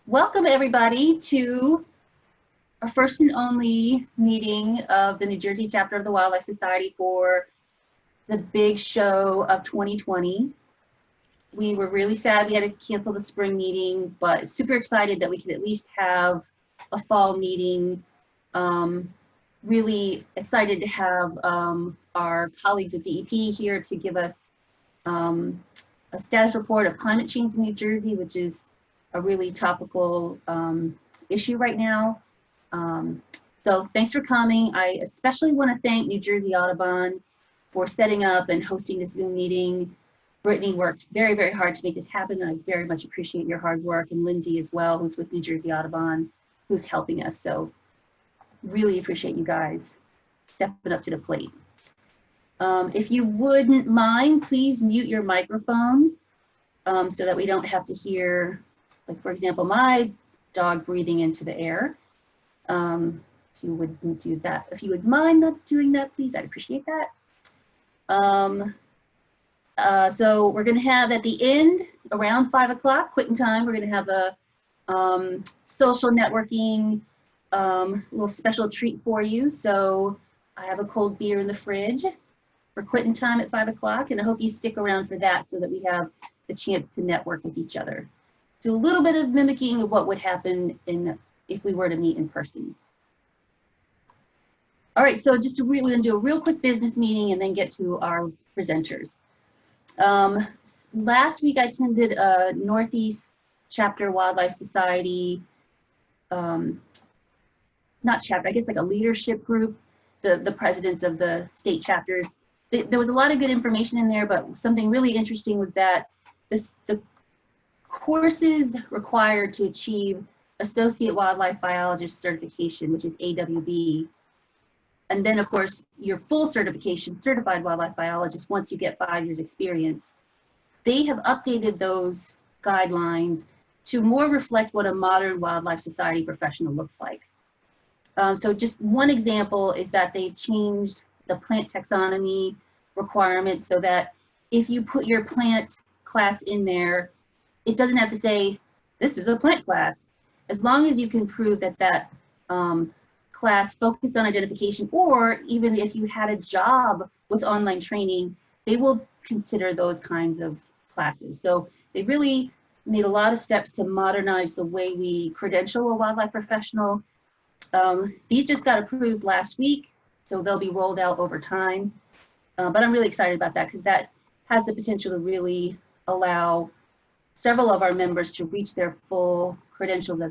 Welcome everybody to our first and only meeting of the New Jersey chapter of the Wildlife Society for the big show of 2020. We were really sad we had to cancel the spring meeting, but super excited that we could at least have a fall meeting. Really excited to have our colleagues at DEP here to give us a status report of climate change in New Jersey, which is a really topical issue right now. So thanks for coming. I especially want to thank Nj Audubon for setting up and hosting this Zoom meeting. Brittany worked very, very hard to make this happen, and I very much appreciate your hard work, and Lindsay as well, who's with Nj Audubon, who's helping us. So really appreciate you guys stepping up to the plate. If you wouldn't mind, please mute your microphone so that we don't have to hear, like for example, my dog breathing into the air. If you wouldn't do that, if you would mind not doing that, please, I'd appreciate that. So we're going to have at the end, around 5 o'clock, quitting time, we're going to have a social networking little special treat for you. So I have a cold beer in the fridge for quitting time at 5 o'clock, and I hope you stick around for that so that we have the chance to network with each other. Do a little bit of mimicking of what would happen if we were to meet in person. All right, so just we're going to do a real quick business meeting and then get to our presenters. Last week I attended a Northeast Chapter Wildlife Society, not chapter, I guess like a leadership group, the presidents of the state chapters. There was a lot of good information in there, but something really interesting was that the courses required to achieve Associate Wildlife Biologist certification, which is AWB, and then of course your full certification, Certified Wildlife Biologist, once you get 5 years experience. They have updated those guidelines to more reflect what a modern wildlife society professional looks like. So just one example is that they've changed the plant taxonomy requirements so that if you put your plant class in there, it doesn't have to say, this is a plant class. As long as you can prove that that class focused on identification, or even if you had a job with online training, they will consider those kinds of classes. So they really made a lot of steps to modernize the way we credential a wildlife professional. These just got approved last week, so they'll be rolled out over time. But I'm really excited about that because that has the potential to really allow several of our members to reach their full credentials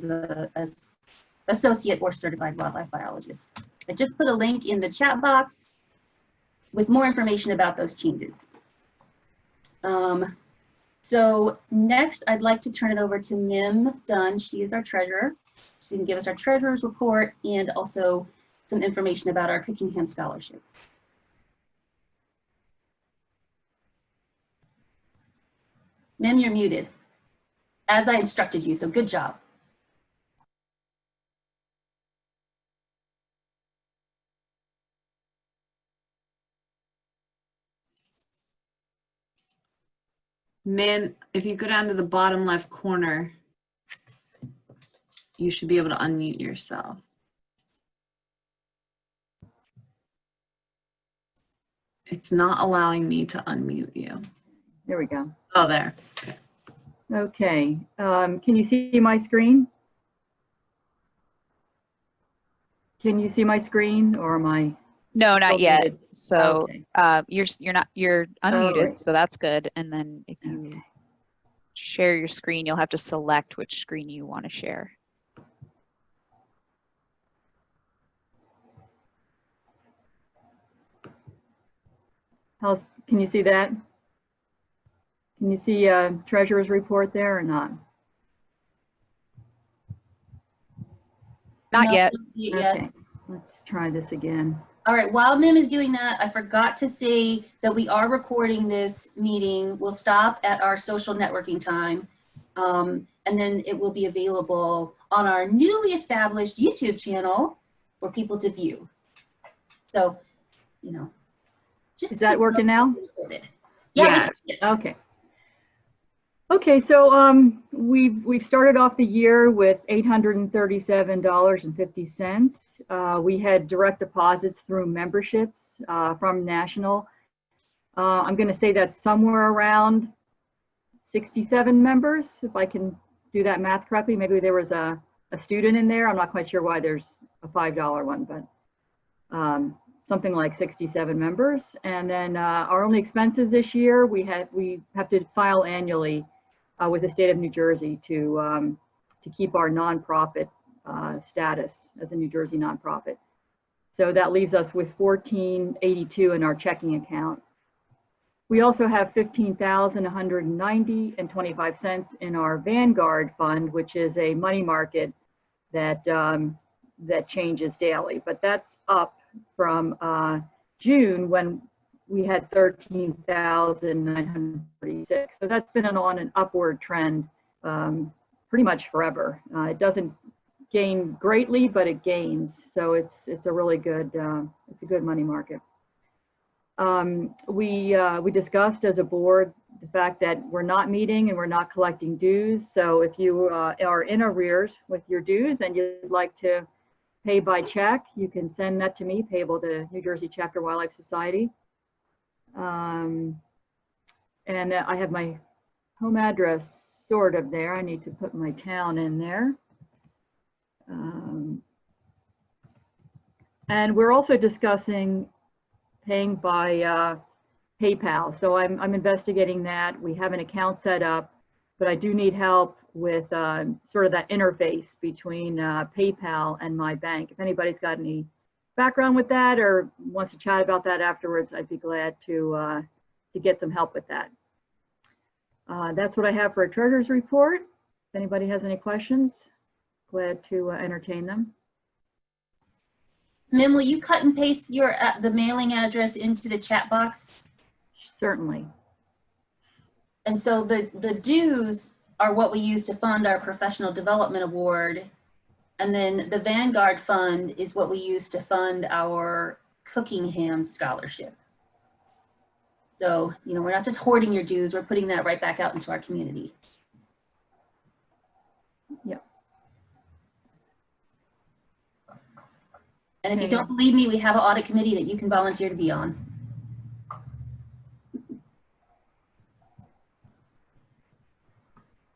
as associate or certified wildlife biologist. I just put a link in the chat box with more information about those changes. So next, I'd like to turn it over to Mim Dunn. She is our treasurer. She can give us our treasurer's report and also some information about our Cookingham Scholarship. Mim, you're muted, as I instructed you, so good job. Mim, if you go down to the bottom left corner, you should be able to unmute yourself. It's not allowing me to unmute you. There we go. Oh, there. Okay. Can you see my screen? Can you see my screen, or am I? No, not yet. Muted? So Okay. you're unmuted, right. so that's good. And then if you Okay. share your screen, you'll have to select which screen you want to share. Can you see that? Can you see treasurer's report there or not? Not No, yet. Okay, let's try this again. All right, while Mim is doing that, I forgot to say that we are recording this meeting. We'll stop at our social networking time, and then it will be available on our newly established YouTube channel for people to view. So, you know. Is that working now? Yeah. Okay. Okay, so we've started off the year with $837.50. We had direct deposits through memberships from National. I'm going to say that's somewhere around 67 members, if I can do that math correctly. Maybe there was a student in there. I'm not quite sure why there's a $5 one, but something like 67 members. And then our only expenses this year, we have to file annually with the state of New Jersey to keep our nonprofit status as a New Jersey nonprofit. So that leaves us with $14.82 in our checking account. We also have $15,190.25 in our Vanguard fund, which is a money market that that changes daily. But that's up from June when we had 13,936. So that's been on an upward trend pretty much forever. It doesn't gain greatly, but it gains. So it's a really good it's a good money market. We discussed as a board the fact that we're not meeting and we're not collecting dues. So if you are in arrears with your dues and you'd like to pay by check, you can send that to me, payable to New Jersey Chapter Wildlife Society. And I have my home address sort of there. I need to put my town in there. And we're also discussing paying by PayPal. So I'm investigating that. We have an account set up, but I do need help with sort of that interface between PayPal and my bank. If anybody's got any background with that or wants to chat about that afterwards, I'd be glad to get some help with that. That's what I have for a treasurer's report. If anybody has any questions, glad to entertain them. Mim, will you cut and paste your the mailing address into the chat box? Certainly. And so the dues are what we use to fund our professional development award. And then the Vanguard Fund is what we use to fund our Cookingham Scholarship. So, you know, we're not just hoarding your dues, we're putting that right back out into our community. Yep. And if you don't believe me, we have an audit committee that you can volunteer to be on.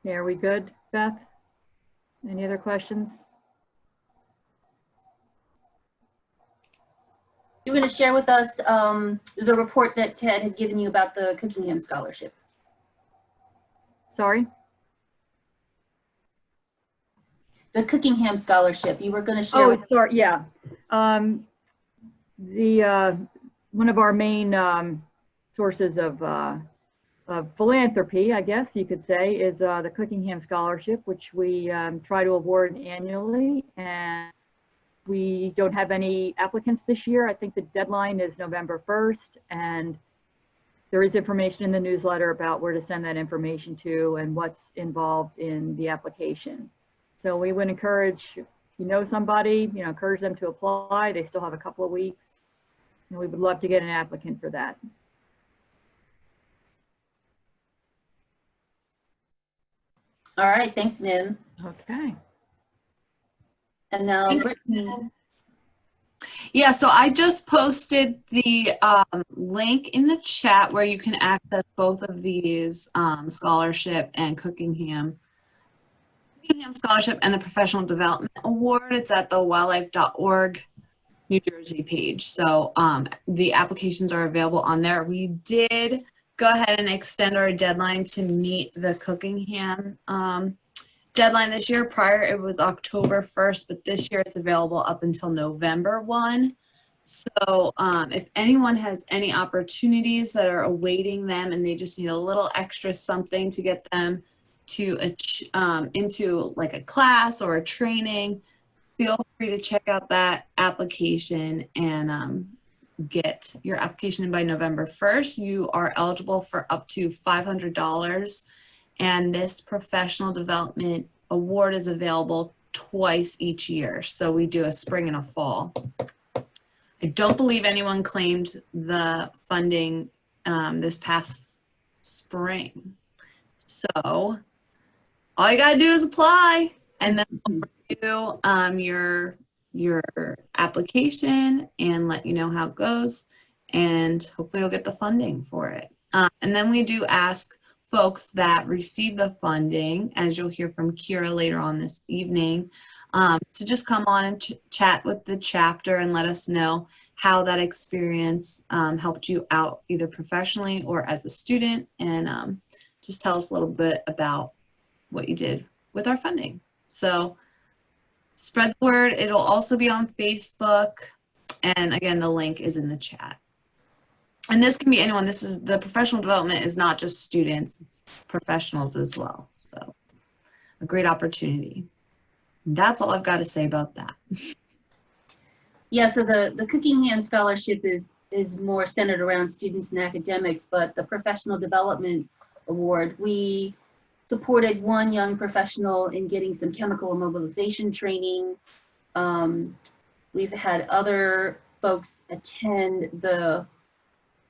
Yeah, are we good, Beth? Any other questions? You're going to share with us the report that Ted had given you about the Cookingham Scholarship. Sorry? The Cookingham Scholarship, you were going to share. Oh, sorry, yeah. One of our main sources of philanthropy, I guess you could say, is the Cookingham Scholarship, which we try to award annually, and we don't have any applicants this year. I think the deadline is November 1st, and there is information in the newsletter about where to send that information to and what's involved in the application. So we would encourage, if you know somebody, you know, encourage them to apply. They still have a couple of weeks, and we would love to get an applicant for that. All right, thanks, Nim. Okay. And now, Thanks, Brittany. Nim. Yeah, so I just posted the link in the chat where you can access both of these scholarship and Cookingham Scholarship and the Professional Development Award. It's at the wildlife.org New Jersey page. So the applications are available on there. We did go ahead and extend our deadline to meet the Cookingham deadline this year. Prior it was October 1st, but this year it's available up until November 1. So if anyone has any opportunities that are awaiting them and they just need a little extra something to get them to into like a class or a training, feel free to check out that application and get your application in by November 1st. You are eligible for up to $500, and this professional development award is available twice each year. So we do a spring and a fall. I don't believe anyone claimed the funding this past spring. So all you gotta do is apply, and then we'll review your application and let you know how it goes, and hopefully you'll get the funding for it. And then we do ask folks that receive the funding, as you'll hear from Kira later on this evening, to just come on and chat with the chapter and let us know how that experience helped you out either professionally or as a student, and just tell us a little bit about what you did with our funding. So spread the word. It'll also be on Facebook, and again, the link is in the chat. And this can be anyone. This is the professional development is not just students, it's professionals as well. So a great opportunity. That's all I've got to say about that. Yeah, so the Cooking Hand Scholarship is more centered around students and academics, but the Professional Development Award, we supported one young professional in getting some chemical immobilization training. We've had other folks attend the,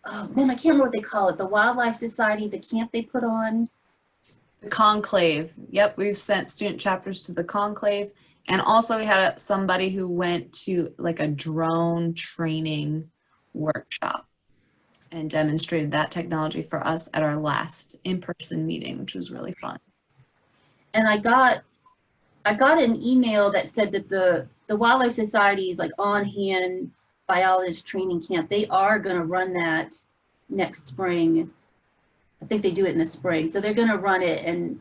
oh man, I can't remember what they call it, the Wildlife Society, the camp they put on. The conclave. Yep, we've sent student chapters to the conclave. And also we had somebody who went to like a drone training workshop and demonstrated that technology for us at our last in-person meeting, which was really fun. And I got an email that said that the Wildlife Society is like on-hand biologist training camp. They are going to run that next spring. I think they do it in the spring. So they're going to run it and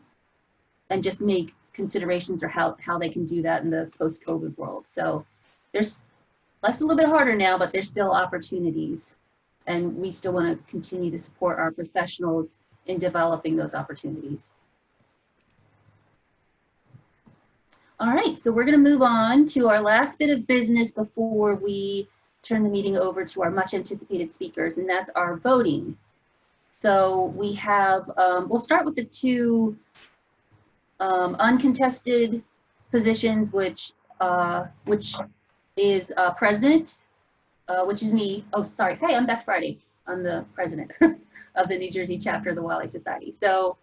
just make considerations for how they can do that in the post-COVID world. So life's a little bit harder now, but there's still opportunities. And we still want to continue to support our professionals in developing those opportunities. All right, so we're going to move on to our last bit of business before we turn the meeting over to our much anticipated speakers, and that's our voting. So we have, we'll start with the two uncontested positions, which is president, which is me. Oh, sorry. Hey, I'm Beth Friday. I'm the president of the New Jersey chapter of the Wildlife Society. So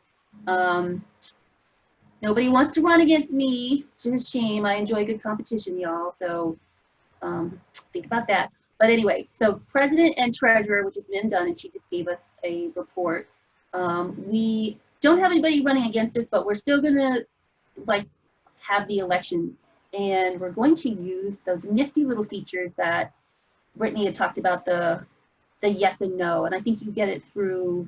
nobody wants to run against me, which is a shame. I enjoy good competition, y'all. So think about that. But anyway, so president and treasurer, which is Lynn Dunn, and she just gave us a report. We don't have anybody running against us, but we're still gonna have the election, and we're going to use those nifty little features that Brittany had talked about, the yes and no, and I think you get it through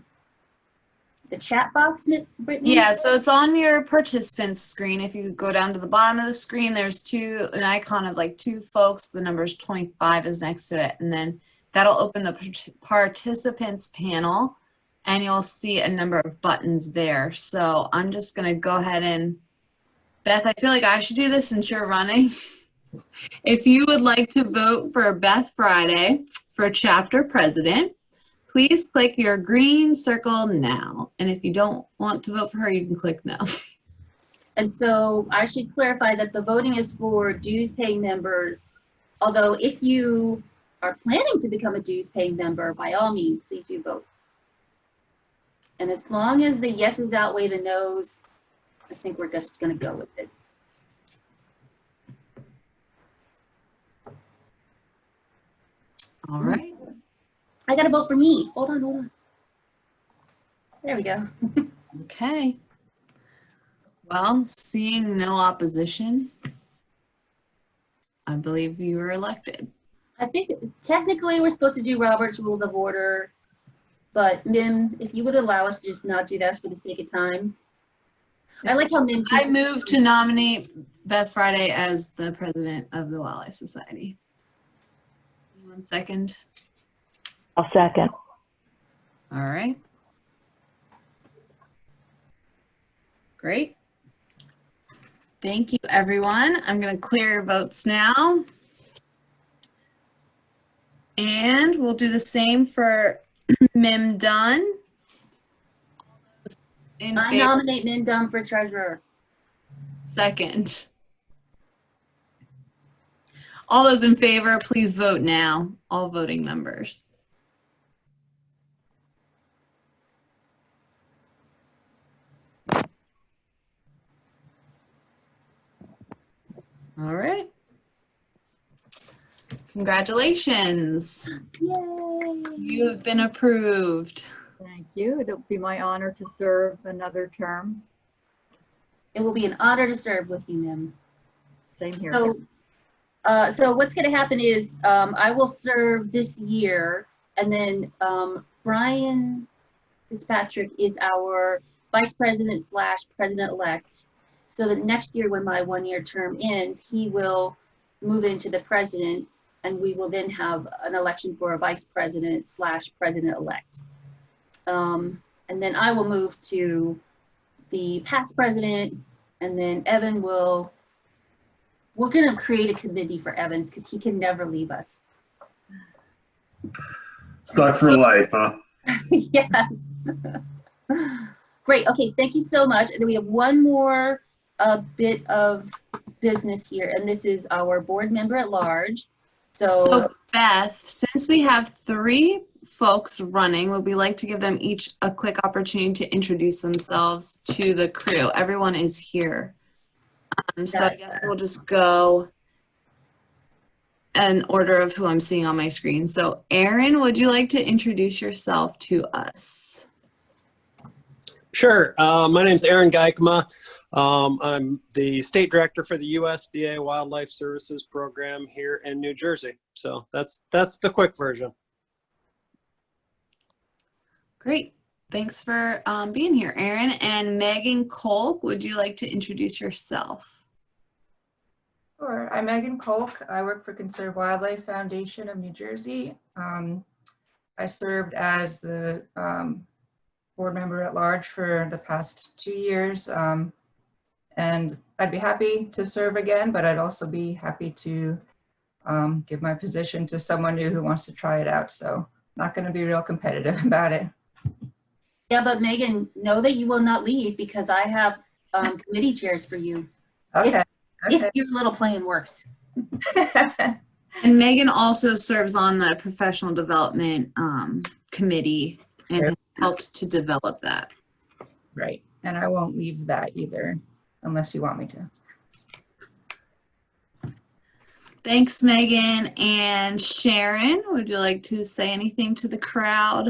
the chat box, Brittany? Yeah, so it's on your participants screen. If you go down to the bottom of the screen, there's an icon of like two folks. The number 25 is next to it, and then that'll open the participants panel, and you'll see a number of buttons there. So I'm just gonna go ahead and, Beth, I feel like I should do this since you're running. If you would like to vote for Beth Friday for chapter president, please click your green circle now. And if you don't want to vote for her, you can click no. And so I should clarify that the voting is for dues paying members. Although if you are planning to become a dues paying member, by all means, please do vote. And as long as the yeses outweigh the nos, I think we're just going to go with it. All right. I got to vote for me. Hold on. There we go. Okay. Well, seeing no opposition, I believe you were elected. I think technically we're supposed to do Robert's Rules of Order, but Mim, if you would allow us to just not do that for the sake of time. I like how Mim keeps— I move to nominate Beth Friday as the president of the Wildlife Society. 1 second. I'll second. All right. Great. Thank you, everyone. I'm going to clear your votes now. And we'll do the same for Mim Dunn. I nominate Min Dunn for treasurer. Second. All those in favor, please vote now. All voting members. All right. Congratulations. Yay! You have been approved. Thank you. It'll be my honor to serve another term. It will be an honor to serve with you, Mim. Same here. So what's going to happen is I will serve this year, and then Brian Fitzpatrick is our vice president / president-elect. So that next year, when my one-year term ends, he will move into the president, and we will then have an election for a vice president / president-elect. And then I will move to the past president, and then Evan will, we're going to create a committee for Evans because he can never leave us. Stuck for life, huh? Yes. Great. Okay. Thank you so much. And then we have one more bit of business here, and this is our board member at large. So Beth, since we have 3 folks running, would we like to give them each a quick opportunity to introduce themselves to the crew? Everyone is here. So I guess we'll just go in order of who I'm seeing on my screen. So Aaron, would you like to introduce yourself to us? Sure. My name's Aaron Geikema. I'm the state director for the USDA Wildlife Services program here in New Jersey. So that's the quick version. Great. Thanks for being here, Aaron. And Megan Kolk, would you like to introduce yourself? Sure. I'm Megan Kolk. I work for Conserve Wildlife Foundation of New Jersey. I served as the board member at large for the past 2 years. And I'd be happy to serve again, but I'd also be happy to give my position to someone new who wants to try it out. So not going to be real competitive about it. Yeah, but Megan, know that you will not leave because I have committee chairs for you. Okay. If your little plan works. And Megan also serves on the professional development committee and has helped to develop that. Right. And I won't leave that either, unless you want me to. Thanks, Megan. And Sharon, would you like to say anything to the crowd?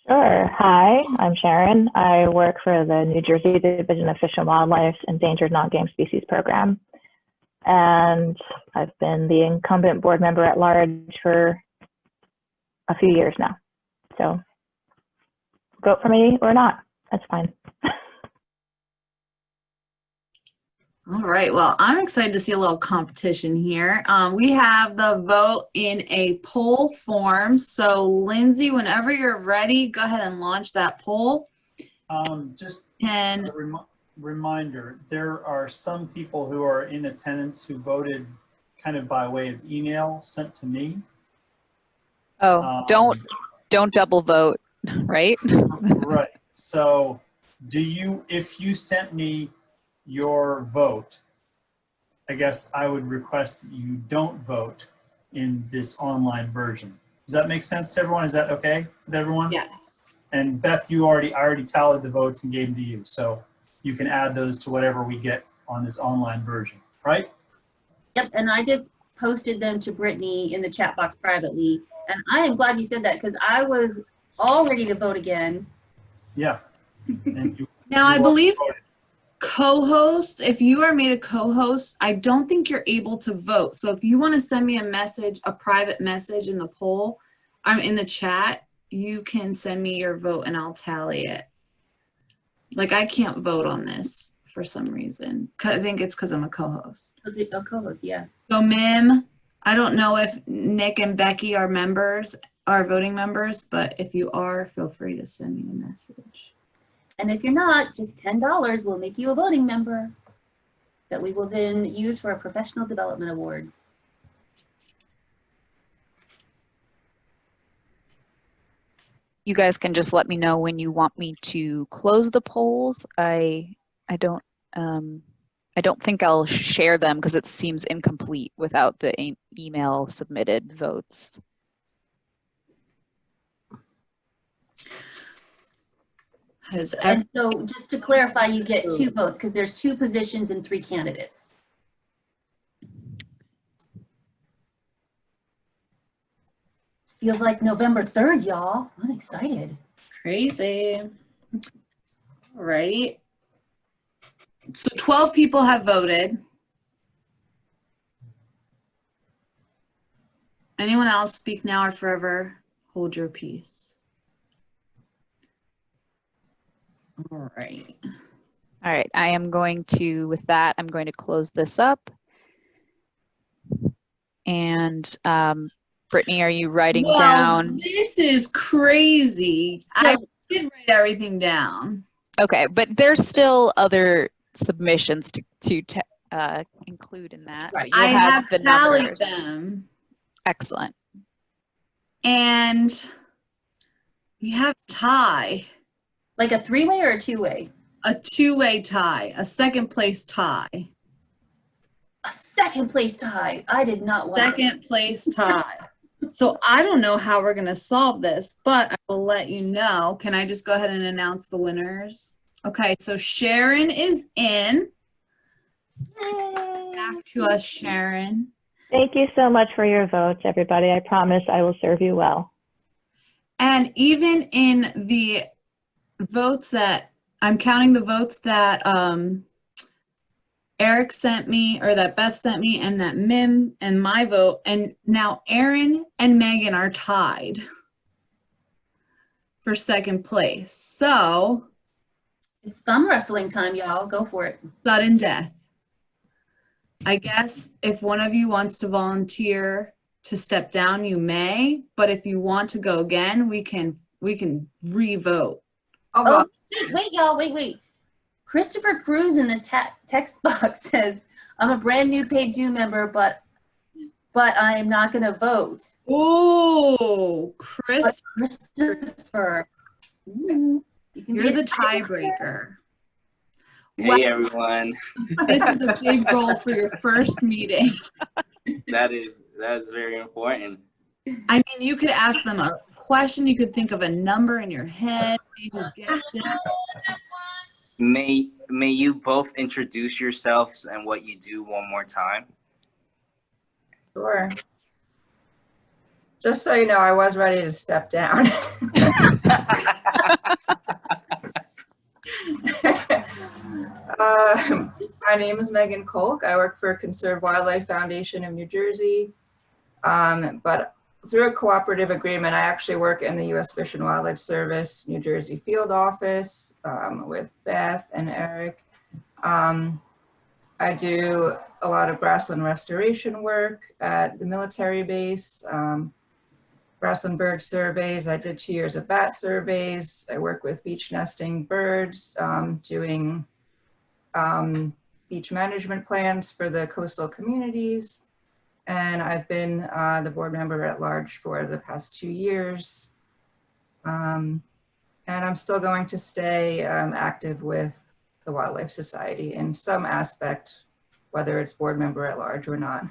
Sure. Hi, I'm Sharon. I work for the New Jersey Division of Fish and Wildlife's Endangered Non-Game Species Program. And I've been the incumbent board member at large for a few years now. So vote for me or not, that's fine. All right, well, I'm excited to see a little competition here. We have the vote in a poll form. So Lindsay, whenever you're ready, go ahead and launch that poll. Just a reminder, there are some people who are in attendance who voted kind of by way of email sent to me. Oh, don't double vote, right? Right. So if you sent me your vote, I guess I would request that you don't vote in this online version. Does that make sense to everyone? Is that okay with everyone? Yes. And Beth, I already tallied the votes and gave them to you. So you can add those to whatever we get on this online version, right? Yep, and I just posted them to Brittany in the chat box privately. And I am glad you said that because I was all ready to vote again. Yeah. And Now, I believe co-host, if you are made a co-host, I don't think you're able to vote. So if you want to send me a message, a private message in the poll, in the chat, you can send me your vote and I'll tally it. Like I can't vote on this for some reason. I think it's because I'm a co-host. A co-host, yeah. So Mim, I don't know if Nick and Becky are voting members, but if you are, feel free to send me a message. And if you're not, just $10 will make you a voting member that we will then use for our professional development awards. You guys can just let me know when you want me to close the polls. I don't think I'll share them because it seems incomplete without the email submitted votes. And so just to clarify, you get 2 votes because there's 2 positions and 3 candidates. Feels like November 3rd, y'all. I'm excited. Crazy. All right. So 12 people have voted. Anyone else, speak now or forever hold your peace. All right. All right, I am going to, with that, I'm going to close this up. And Brittany, are you writing down? This is crazy. I So- did write everything down. Okay, but there's still other submissions to include in that. Right. I have the tallied numbers. them. Excellent. And we have a tie, Like a 3-way or a 2-way? a 2-way tie, a second place tie. A second place tie. I did not want it. Second place tie. So I don't know how we're going to solve this, but I will let you know. Can I just go ahead and announce the winners? Okay, so Sharon is in. Yay. Back to us, Sharon. Thank you so much for your votes, everybody. I promise I will serve you well. And even in the votes that, I'm counting the votes that Eric sent me, or that Beth sent me, and that Mim and my vote, and now Aaron and Megan are tied for second place. So, It's thumb wrestling time, y'all. Go for it. sudden death. I guess if one of you wants to volunteer to step down, you may, but if you want to go again, we can re-vote. Oh, wait, y'all. Wait. Christopher Cruz in the text box says, I'm a brand new paid due member, but I am not going to vote. Oh, Chris, Christopher. You can you're be the tiebreaker. Hey everyone, This is a big role for your first meeting. that is very important. I mean, you could ask them a question. You could think of a number in your head. See who gets it. May you both introduce yourselves and what you do one more time? Sure. Just so you know, I was ready to step down. My name is Megan Kolk. I work for Conserve Wildlife Foundation of New Jersey. But through a cooperative agreement, I actually work in the U.S. Fish and Wildlife Service New Jersey field office with Beth and Eric. I do a lot of grassland restoration work at the military base, grassland bird surveys. I did 2 years of bat surveys. I work with beach nesting birds, doing beach management plans for the coastal communities. And I've been the board member at large for the past 2 years. And I'm still going to stay active with the Wildlife Society in some aspect, whether it's board member at large or not.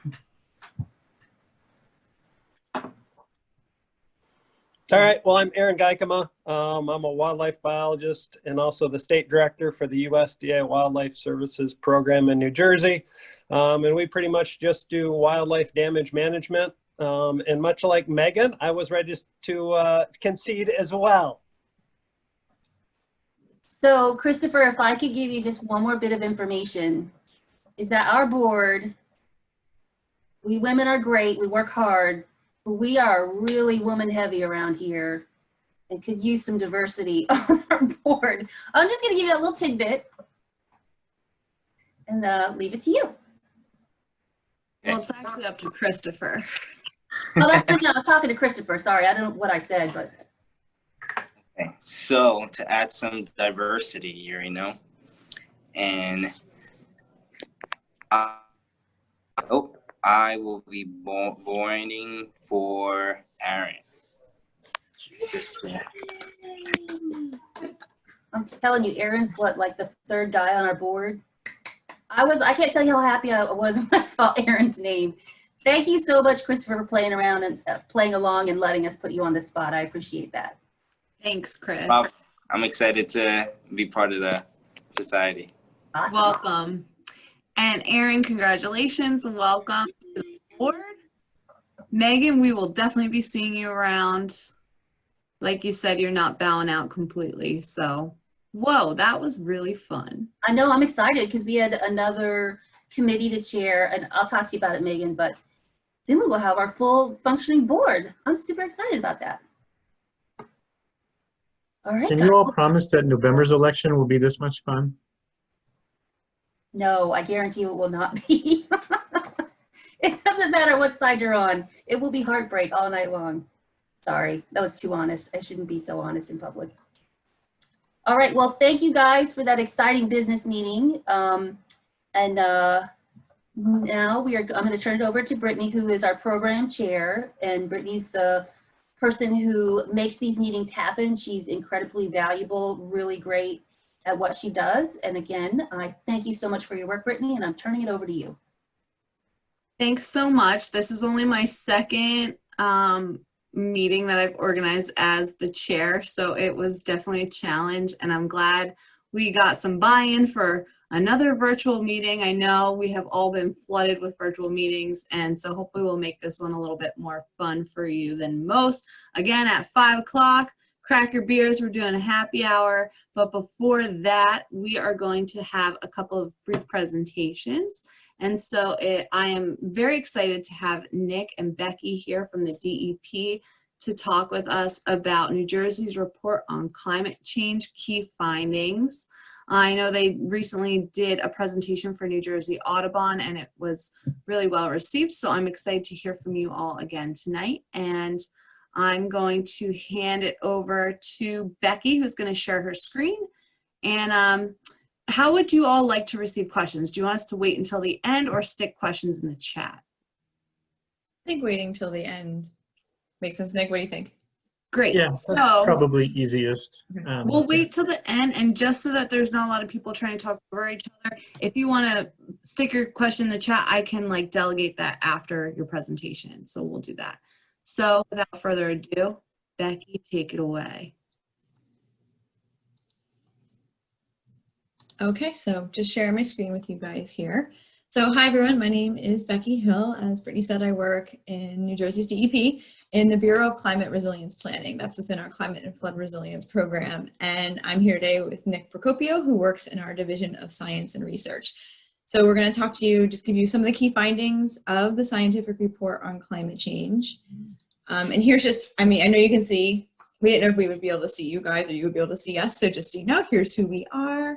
All right, well, I'm Aaron Geikema. I'm a wildlife biologist and also the state director for the USDA Wildlife Services program in New Jersey. And we pretty much just do wildlife damage management. And much like Megan, I was ready to concede as well. So Christopher, if I could give you just one more bit of information, is that our board, we women are great, we work hard, but we are really woman heavy around here and could use some diversity on our board. I'm just gonna give you a little tidbit and leave it to you. Well, it's actually up to Christopher. Oh, that's, no, I'm talking to Christopher, sorry, I don't know what I said, but. Okay. So to add some diversity here, you know, and I will be voting for Aaron. I'm telling you, Aaron's what, like the third guy on our board? I can't tell you how happy I was when I saw Aaron's name. Thank you so much, Christopher, for playing around and playing along and letting us put you on the spot. I appreciate that. Thanks, Chris. Well, I'm excited to be part of the society. Awesome. Welcome. And Aaron, congratulations and welcome to the board. Megan, we will definitely be seeing you around. Like you said, you're not bowing out completely. So, whoa, that was really fun. I know, I'm excited because we had another committee to chair, and I'll talk to you about it, Megan, but then we will have our full functioning board. I'm super excited about that. All right. Can you all promise that November's election will be this much fun? No, I guarantee you it will not be. It doesn't matter what side you're on. It will be heartbreak all night long. Sorry, that was too honest. I shouldn't be so honest in public. All right, well, thank you guys for that exciting business meeting. Now I'm going to turn it over to Brittany, who is our program chair. And Brittany's the person who makes these meetings happen. She's incredibly valuable, really great at what she does. And again, I thank you so much for your work, Brittany, and I'm turning it over to you. Thanks so much. This is only my second meeting that I've organized as the chair, so it was definitely a challenge, and I'm glad we got some buy-in for another virtual meeting. I know we have all been flooded with virtual meetings, and so hopefully we'll make this one a little bit more fun for you than most. Again, at 5 o'clock, crack your beers, we're doing a happy hour, but before that, we are going to have a couple of brief presentations. And so I am very excited to have Nick and Becky here from the DEP to talk with us about New Jersey's report on climate change key findings. I know they recently did a presentation for Nj Audubon, and it was really well received. So I'm excited to hear from you all again tonight. And I'm going to hand it over to Becky, who's going to share her screen. And how would you all like to receive questions? Do you want us to wait until the end or stick questions in the chat? I think waiting till the end makes sense. Nick, what do you think? Great. Yeah, that's so probably easiest. We'll wait till the end, and just so that there's not a lot of people trying to talk over each other, if you want to stick your question in the chat, I can like delegate that after your presentation. So we'll do that. So without further ado, Becky, take it away. Okay, so just sharing my screen with you guys here. So hi everyone, my name is Becky Hill. As Brittany said, I work in New Jersey's DEP in the Bureau of Climate Resilience Planning. That's within our Climate and Flood Resilience Program. And I'm here today with Nick Procopio, who works in our Division of Science and Research. So we're going to talk to you, just give you some of the key findings of the scientific report on climate change. And here's just, I mean, I know you can see, we didn't know if we would be able to see you guys or you would be able to see us. So just so you know, here's who we are.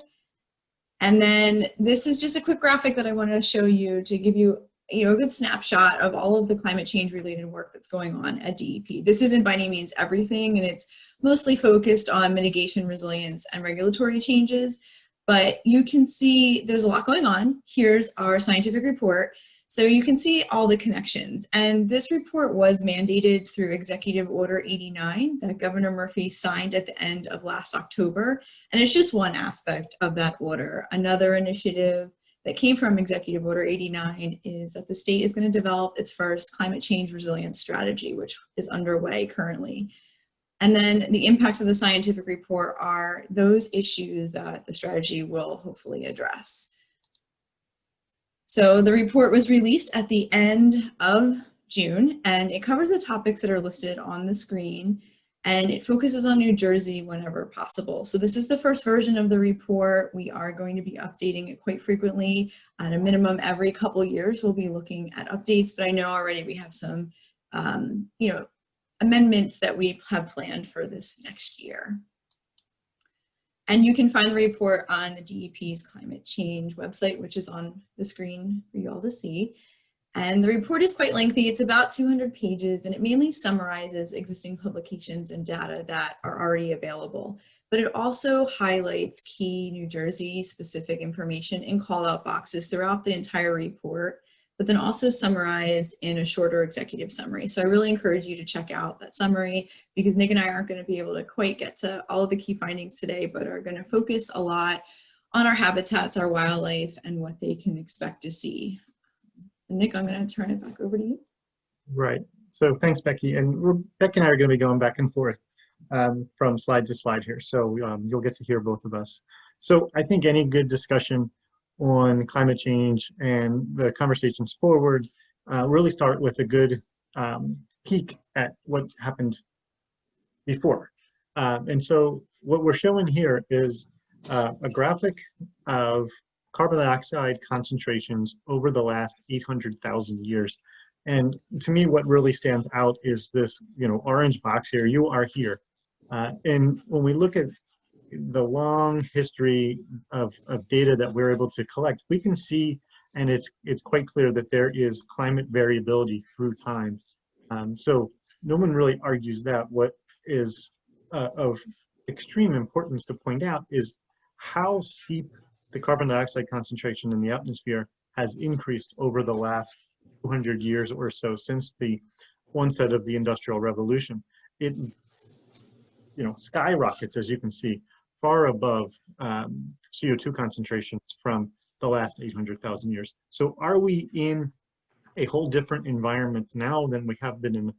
And then this is just a quick graphic that I want to show you to give you, a good snapshot of all of the climate change related work that's going on at DEP. This isn't by any means everything, and it's mostly focused on mitigation, resilience, and regulatory changes. But you can see there's a lot going on. Here's our scientific report. So you can see all the connections. And this report was mandated through Executive Order 89 that Governor Murphy signed at the end of last October. And it's just one aspect of that order. Another initiative that came from Executive Order 89 is that the state is going to develop its first climate change resilience strategy, which is underway currently. And then the impacts of the scientific report are those issues that the strategy will hopefully address. So the report was released at the end of June, and it covers the topics that are listed on the screen, and it focuses on New Jersey whenever possible. So this is the first version of the report. We are going to be updating it quite frequently. At a minimum, every couple years, we'll be looking at updates, but I know already we have some, amendments that we have planned for this next year. And you can find the report on the DEP's climate change website, which is on the screen for you all to see. And the report is quite lengthy. It's about 200 pages, and it mainly summarizes existing publications and data that are already available. But it also highlights key New Jersey specific information in call-out boxes throughout the entire report, but then also summarized in a shorter executive summary. So I really encourage you to check out that summary, because Nick and I aren't going to be able to quite get to all of the key findings today, but are going to focus a lot on our habitats, our wildlife, and what they can expect to see. So Nick, I'm going to turn it back over to you. Right. So thanks, Becky. And Becky and I are going to be going back and forth from slide to slide here. So you'll get to hear both of us. So I think any good discussion on climate change and the conversations forward really start with a good peek at what happened before. And so what we're showing here is a graphic of carbon dioxide concentrations over the last 800,000 years. And to me, what really stands out is this, orange box here. You are here. And when we look at the long history of data that we're able to collect, we can see, and it's quite clear that there is climate variability through time. So no one really argues that. What is of extreme importance to point out is how steep the carbon dioxide concentration in the atmosphere has increased over the last 200 years or so since the onset of the Industrial Revolution. It skyrockets, as you can see, far above CO2 concentrations from the last 800,000 years. So are we in a whole different environment now than we have been in the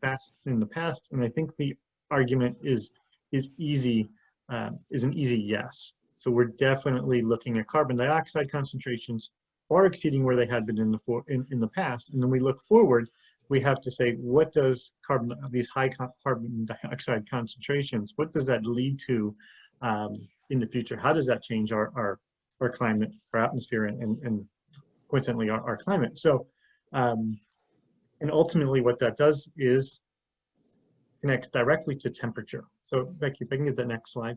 past? And I think the argument is an easy yes. So we're definitely looking at carbon dioxide concentrations far exceeding where they had been in the past. And then we look forward, we have to say, what does these high carbon dioxide concentrations, what does that lead to in the future? How does that change our climate, our atmosphere, and coincidentally our climate? So, and ultimately what that does is connects directly to temperature. So Becky, if I can get the next slide.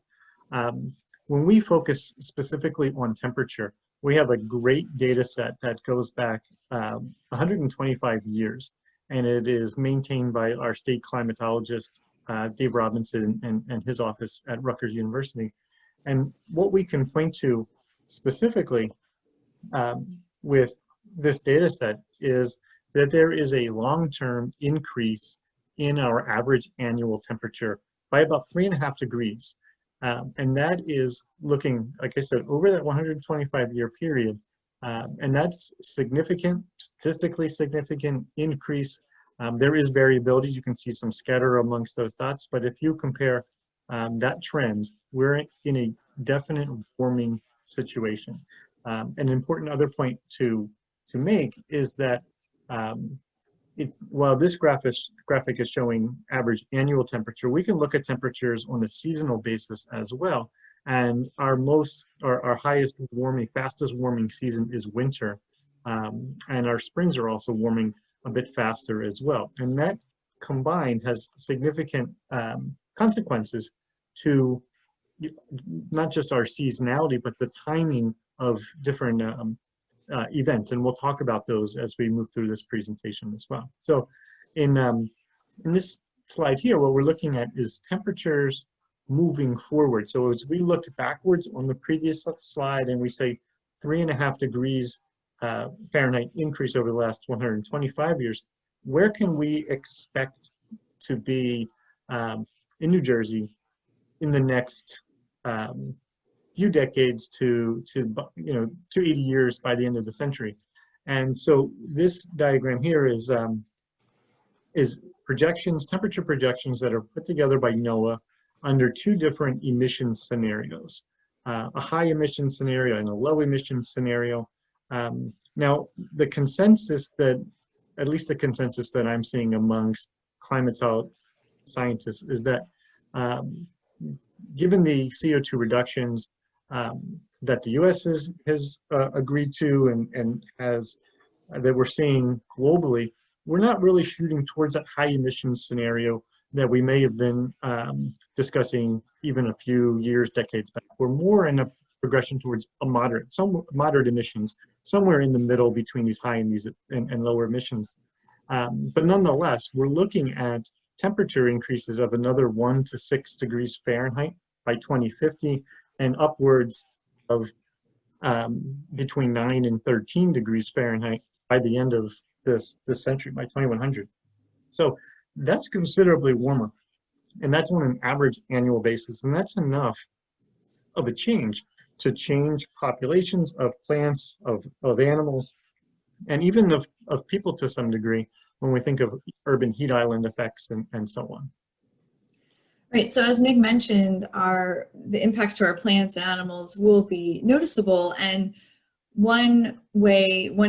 When we focus specifically on temperature, we have a great data set that goes back 125 years, and it is maintained by our state climatologist, Dave Robinson, and his office at Rutgers University. And what we can point to specifically with this data set is that there is a long-term increase in our average annual temperature by about 3.5 degrees. And that is looking, like I said, over that 125-year period. And that's significant, statistically significant increase. There is variability. You can see some scatter amongst those dots. But if you compare that trend, we're in a definite warming situation. An important other point to make is that while this graphic is showing average annual temperature, we can look at temperatures on a seasonal basis as well. And our highest warming, fastest warming season is winter. And our springs are also warming a bit faster as well. And that combined has significant consequences to not just our seasonality, but the timing of different events, and we'll talk about those as we move through this presentation as well. So in this slide here, what we're looking at is temperatures moving forward. So as we looked backwards on the previous slide and we say 3.5 degrees Fahrenheit increase over the last 125 years, where can we expect to be in New Jersey in the next few decades to 80 years by the end of the century? And so this diagram here is projections, temperature projections that are put together by NOAA under two different emission scenarios, a high emission scenario and a low emission scenario. Now, the consensus that, at least the consensus that I'm seeing amongst climate scientists is that given the CO2 reductions that the U.S. has agreed to and that we're seeing globally, we're not really shooting towards that high emissions scenario that we may have been discussing even a few years, decades back. We're more in a progression towards a moderate emissions, somewhere in the middle between these high and lower emissions. But nonetheless, we're looking at temperature increases of another 1 to 6 degrees Fahrenheit by 2050, and upwards of between 9 and 13 degrees Fahrenheit by the end of this century, by 2100. So that's considerably warmer, and that's on an average annual basis, and that's enough of a change to change populations of plants, of animals, and even of people to some degree when we think of urban heat island effects and so on. Right, so as Nick mentioned, the impacts to our plants and animals will be noticeable, and one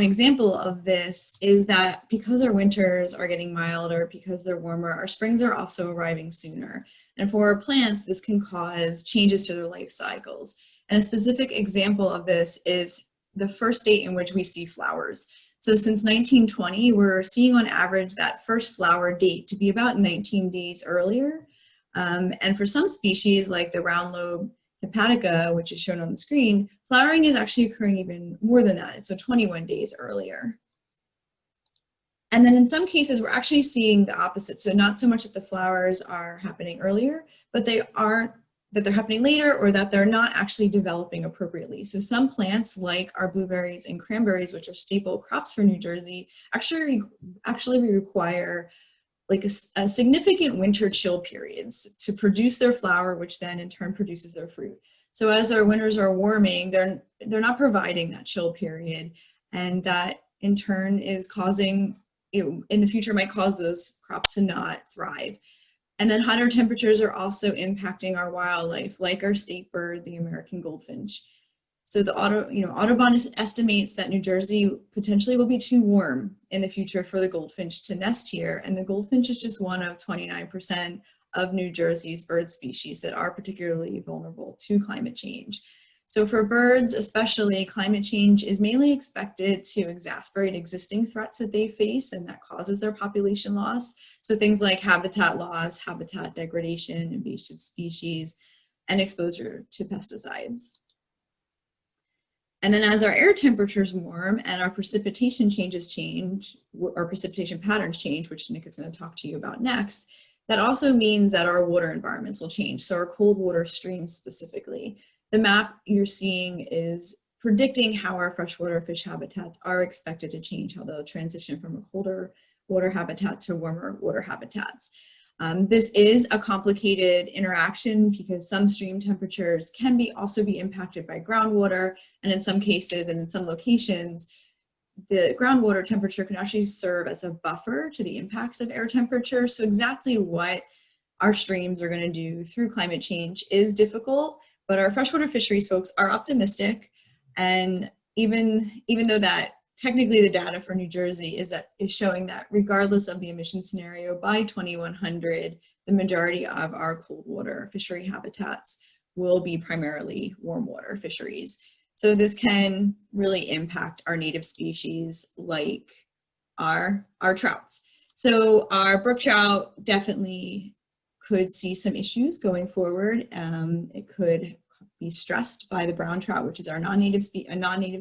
example of this is that because our winters are getting milder, because they're warmer, our springs are also arriving sooner. And for our plants, this can cause changes to their life cycles. And a specific example of this is the first date in which we see flowers. So since 1920, we're seeing on average that first flower date to be about 19 days earlier. And for some species like the round lobe hepatica, which is shown on the screen, flowering is actually occurring even more than that, so 21 days earlier. And then in some cases, we're actually seeing the opposite. So not so much that the flowers are happening earlier, but that they're happening later, or that they're not actually developing appropriately. So some plants like our blueberries and cranberries, which are staple crops for New Jersey, actually require like a significant winter chill periods to produce their flower, which then in turn produces their fruit. So as our winters are warming, they're not providing that chill period, and that in turn is causing, in the future might cause those crops to not thrive. And then hotter temperatures are also impacting our wildlife, like our state bird, the American goldfinch. So the Audubon estimates that New Jersey potentially will be too warm in the future for the goldfinch to nest here. And the goldfinch is just one of 29% of New Jersey's bird species that are particularly vulnerable to climate change. So for birds especially, climate change is mainly expected to exacerbate existing threats that they face, and that causes their population loss. So things like habitat loss, habitat degradation, invasive species, and exposure to pesticides. And then as our air temperatures warm and our precipitation patterns change, which Nick is going to talk to you about next, that also means that our water environments will change. So our cold water streams specifically. The map you're seeing is predicting how our freshwater fish habitats are expected to change, how they'll transition from a colder water habitat to warmer water habitats. This is a complicated interaction because some stream temperatures can also be impacted by groundwater, and in some cases and in some locations, the groundwater temperature can actually serve as a buffer to the impacts of air temperature. So exactly what our streams are going to do through climate change is difficult, but our freshwater fisheries folks are optimistic, and even though that technically the data for New Jersey is showing that regardless of the emission scenario, by 2100, the majority of our cold water fishery habitats will be primarily warm water fisheries. So this can really impact our native species like our trouts. So our brook trout definitely could see some issues going forward. It could be stressed by the brown trout, which is our non-native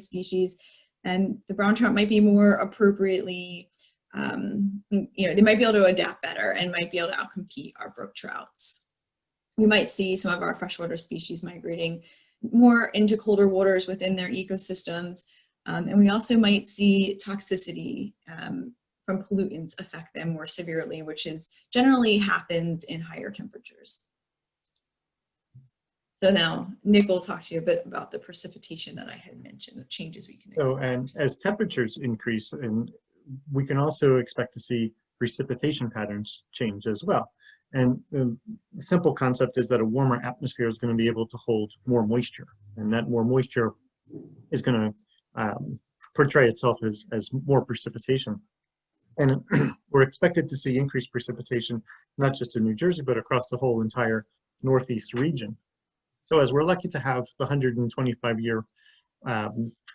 species. And the brown trout might be more appropriately, they might be able to adapt better and might be able to outcompete our brook trouts. We might see some of our freshwater species migrating more into colder waters within their ecosystems. And we also might see toxicity from pollutants affect them more severely, which generally happens in higher temperatures. So now Nick will talk to you a bit about the precipitation that I had mentioned, the changes we can expect. So, and as temperatures increase, and we can also expect to see precipitation patterns change as well. And the simple concept is that a warmer atmosphere is going to be able to hold more moisture, and that more moisture is going to portray itself as more precipitation. And we're expected to see increased precipitation, not just in New Jersey, but across the whole entire Northeast region. So as we're lucky to have the 125-year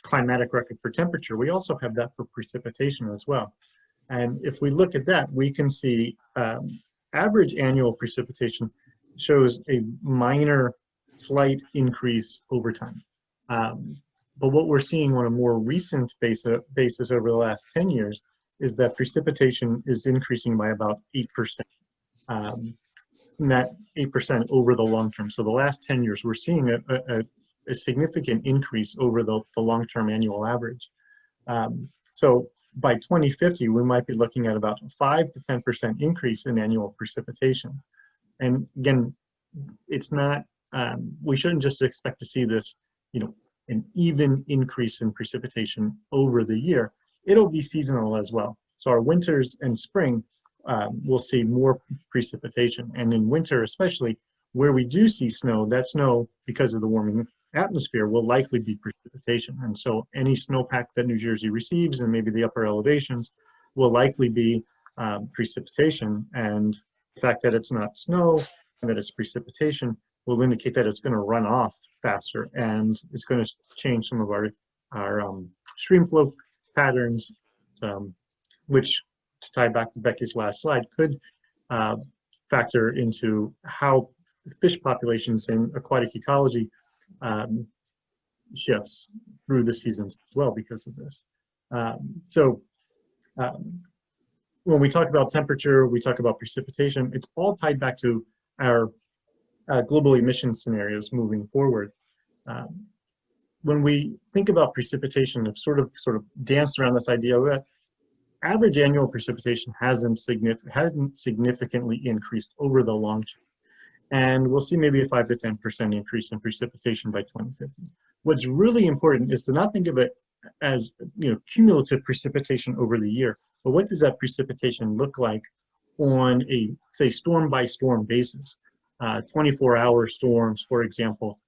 climatic record for temperature, we also have that for precipitation as well. And if we look at that, we can see average annual precipitation shows a minor slight increase over time. But what we're seeing on a more recent basis over the last 10 years is that precipitation is increasing by about 8%. And that 8% over the long term. So the last 10 years, we're seeing a significant increase over the long-term annual average. So by 2050, we might be looking at about a 5 to 10% increase in annual precipitation. And again, it's not, we shouldn't just expect to see this, an even increase in precipitation over the year. It'll be seasonal as well. So our winters and spring we'll see more precipitation, and in winter especially, where we do see snow, that snow, because of the warming atmosphere will likely be precipitation. And so any snowpack that New Jersey receives and maybe the upper elevations will likely be precipitation. And the fact that it's not snow and that it's precipitation will indicate that it's going to run off faster, and it's going to change some of our stream flow patterns, which, to tie back to Becky's last slide, could factor into how fish populations in aquatic ecology shifts through the seasons as well because of this. When we talk about temperature, we talk about precipitation, it's all tied back to our global emission scenarios moving forward. When we think about precipitation, I've sort of danced around this idea that average annual precipitation hasn't significantly increased over the long term. And we'll see maybe a 5 to 10% increase in precipitation by 2050. What's really important is to not think of it as cumulative precipitation over the year, but what does that precipitation look like on a, say, storm by storm basis, 24-hour storms, for example.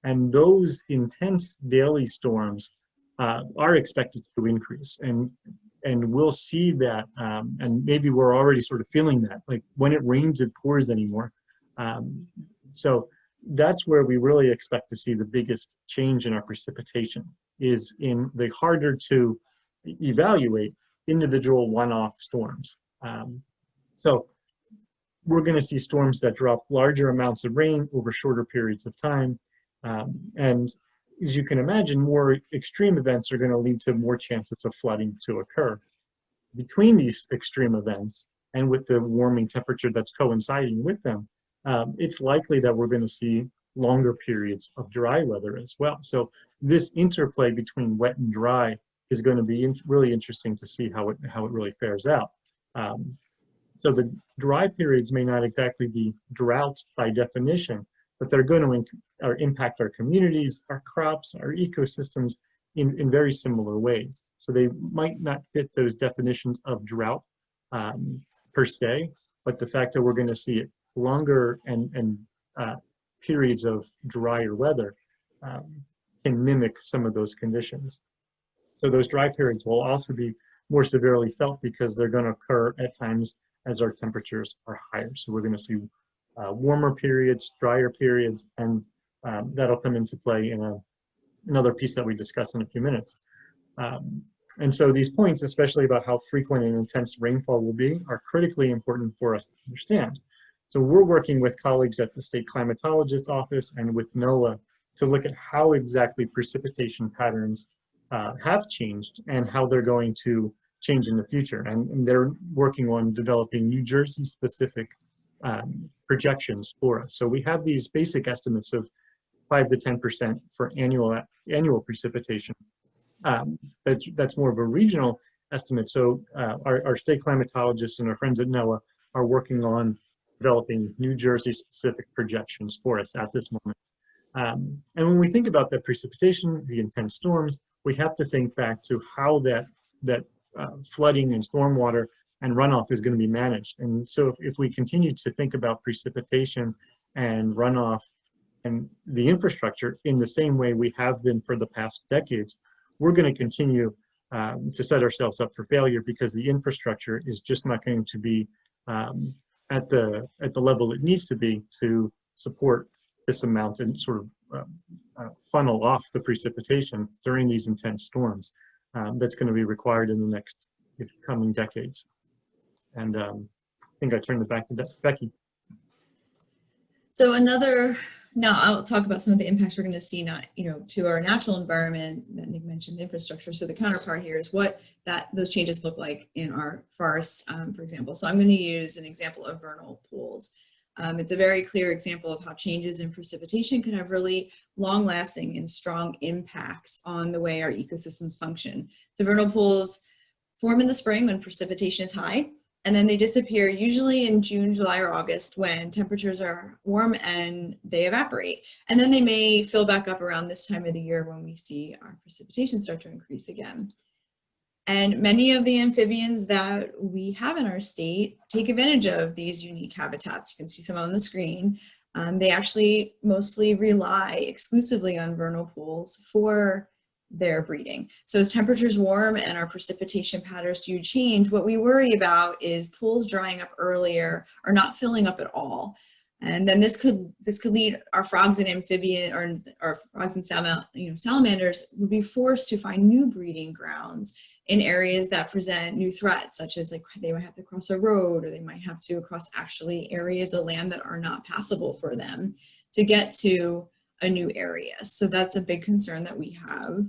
And those intense daily storms are expected to increase, and we'll see that, and maybe we're already sort of feeling that, like when it rains, it pours anymore. So that's where we really expect to see the biggest change in our precipitation, is in the harder to evaluate individual one-off storms. So we're going to see storms that drop larger amounts of rain over shorter periods of time. And as you can imagine, more extreme events are going to lead to more chances of flooding to occur. Between these extreme events and with the warming temperature that's coinciding with them, it's likely that we're going to see longer periods of dry weather as well. So this interplay between wet and dry is going to be really interesting to see how it really fares out. So the dry periods may not exactly be drought by definition, but they're going to impact our communities, our crops, our ecosystems in very similar ways. So they might not fit those definitions of drought per se, but the fact that we're going to see it longer and periods of drier weather can mimic some of those conditions. So those dry periods will also be more severely felt because they're going to occur at times as our temperatures are higher. So we're going to see warmer periods, drier periods, and that'll come into play in another piece that we discuss in a few minutes. And so these points, especially about how frequent and intense rainfall will be, are critically important for us to understand. So we're working with colleagues at the State Climatologist's Office and with NOAA to look at how exactly precipitation patterns have changed and how they're going to change in the future. And they're working on developing New Jersey specific projections for us. So we have these basic estimates of 5 to 10% for annual precipitation. That's more of a regional estimate. So our state climatologists and our friends at NOAA are working on developing New Jersey specific projections for us at this moment. And when we think about that precipitation, the intense storms, we have to think back to how that flooding and stormwater and runoff is going to be managed. And so if we continue to think about precipitation and runoff and the infrastructure in the same way we have been for the past decades, we're going to continue to set ourselves up for failure because the infrastructure is just not going to be at the level it needs to be to support this amount and sort of funnel off the precipitation during these intense storms that's going to be required in the next coming decades. And I think I turned it back to Becky. So now I'll talk about some of the impacts we're going to see, not, to our natural environment that Nick mentioned, the infrastructure. So the counterpart here is what those changes look like in our forests, for example. So I'm going to use an example of vernal pools. It's a very clear example of how changes in precipitation can have really long-lasting and strong impacts on the way our ecosystems function. So vernal pools form in the spring when precipitation is high, and then they disappear usually in June, July, or August when temperatures are warm and they evaporate. And then they may fill back up around this time of the year when we see our precipitation start to increase again. And many of the amphibians that we have in our state take advantage of these unique habitats. You can see some on the screen. They actually mostly rely exclusively on vernal pools for their breeding. So as temperatures warm and our precipitation patterns do change, what we worry about is pools drying up earlier or not filling up at all. And then this could lead our frogs and amphibian or frogs and salamanders would be forced to find new breeding grounds in areas that present new threats, such as like they might have to cross a road, or they might have to cross actually areas of land that are not passable for them to get to a new area. So that's a big concern that we have.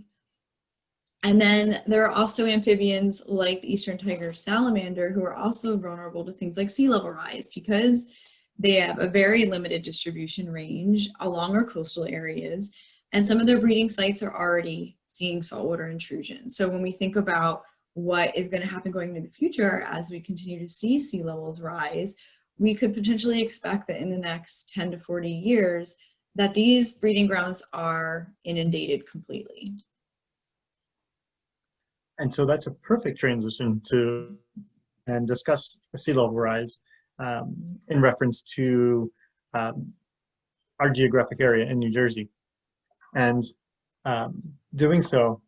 And then there are also amphibians like the eastern tiger salamander who are also vulnerable to things like sea level rise because they have a very limited distribution range along our coastal areas, and some of their breeding sites are already seeing saltwater intrusion. So when we think about what is going to happen going into the future as we continue to see sea levels rise, we could potentially expect that in the next 10 to 40 years that these breeding grounds are inundated completely. And so that's a perfect transition to and discuss sea level rise in reference to our geographic area in New Jersey. And doing so,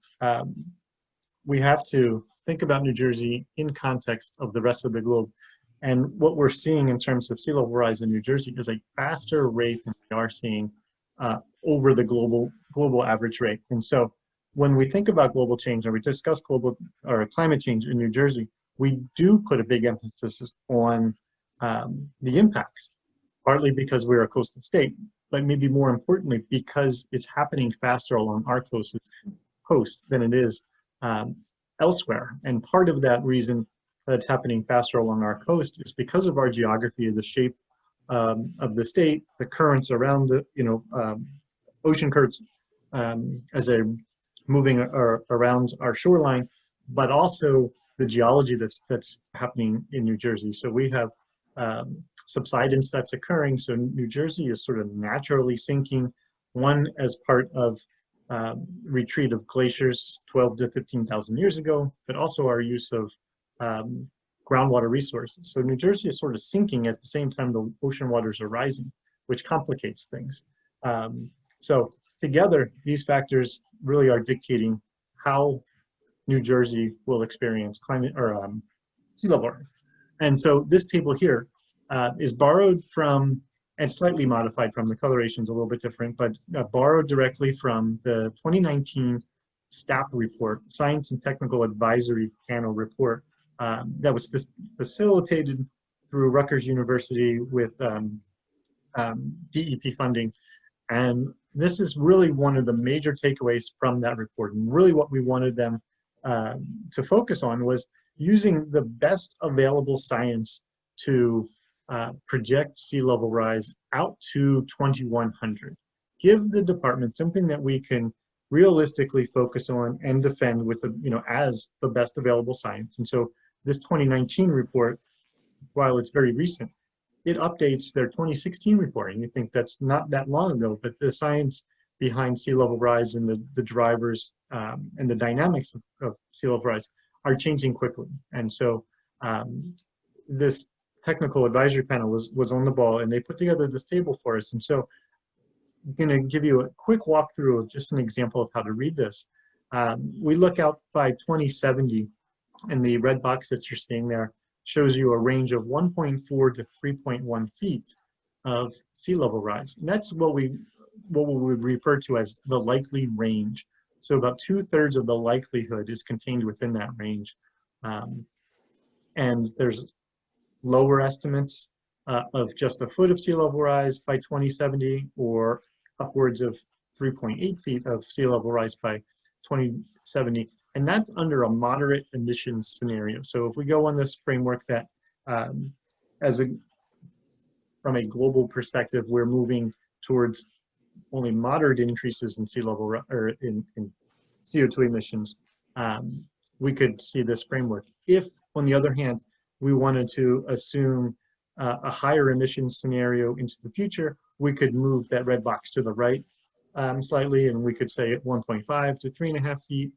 we have to think about New Jersey in context of the rest of the globe. And what we're seeing in terms of sea level rise in New Jersey is a faster rate than we are seeing over the global average rate. And so when we think about global change and we discuss global or climate change in New Jersey, we do put a big emphasis on the impacts, partly because we're a coastal state, but maybe more importantly, because it's happening faster along our coast than it is elsewhere. And part of that reason that's happening faster along our coast is because of our geography, the shape of the state, the currents around the, ocean currents as they're moving around our shoreline, but also the geology that's happening in New Jersey. So we have subsidence that's occurring. So New Jersey is sort of naturally sinking, one as part of retreat of glaciers 12 to 15,000 years ago, but also our use of groundwater resources. So New Jersey is sort of sinking at the same time the ocean waters are rising, which complicates things. So together, these factors really are dictating how New Jersey will experience climate or sea level rise. And so this table here is borrowed from and slightly modified from, the coloration's a little bit different, but borrowed directly from the 2019 STAP report, Science and Technical Advisory Panel report, that was facilitated through Rutgers University with DEP funding. And this is really one of the major takeaways from that report. And really what we wanted them to focus on was using the best available science to project sea level rise out to 2100. Give the department something that we can realistically focus on and defend with the, as the best available science. And so this 2019 report, while it's very recent, it updates their 2016 report. And you think that's not that long ago, but the science behind sea level rise and the drivers and the dynamics of sea level rise are changing quickly. And so this technical advisory panel was on the ball, and they put together this table for us. And so I'm going to give you a quick walkthrough of just an example of how to read this. We look out by 2070, and the red box that you're seeing there shows you a range of 1.4 to 3.1 feet of sea level rise. And that's what we would refer to as the likely range. So about 2/3 of the likelihood is contained within that range. And there's lower estimates of just a foot of sea level rise by 2070, or upwards of 3.8 feet of sea level rise by 2070. And that's under a moderate emissions scenario. So if we go on this framework that from a global perspective, we're moving towards only moderate increases in sea level or in CO2 emissions, we could see this framework. If, on the other hand, we wanted to assume a higher emissions scenario into the future, we could move that red box to the right slightly, and we could say at 1.5 to 3.5 feet,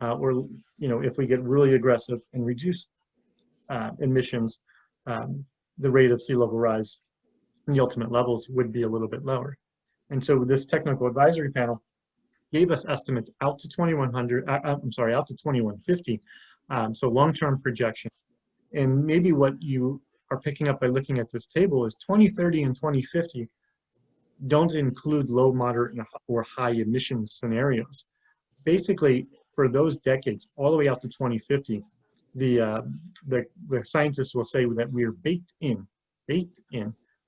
or if we get really aggressive and reduce emissions, the rate of sea level rise and the ultimate levels would be a little bit lower. And so this technical advisory panel gave us estimates out to 2100, out to 2150, so long-term projection. And maybe what you are picking up by looking at this table is 2030 and 2050 don't include low, moderate, or high emissions scenarios. Basically, for those decades, all the way out to 2050, the scientists will say that we are baked in,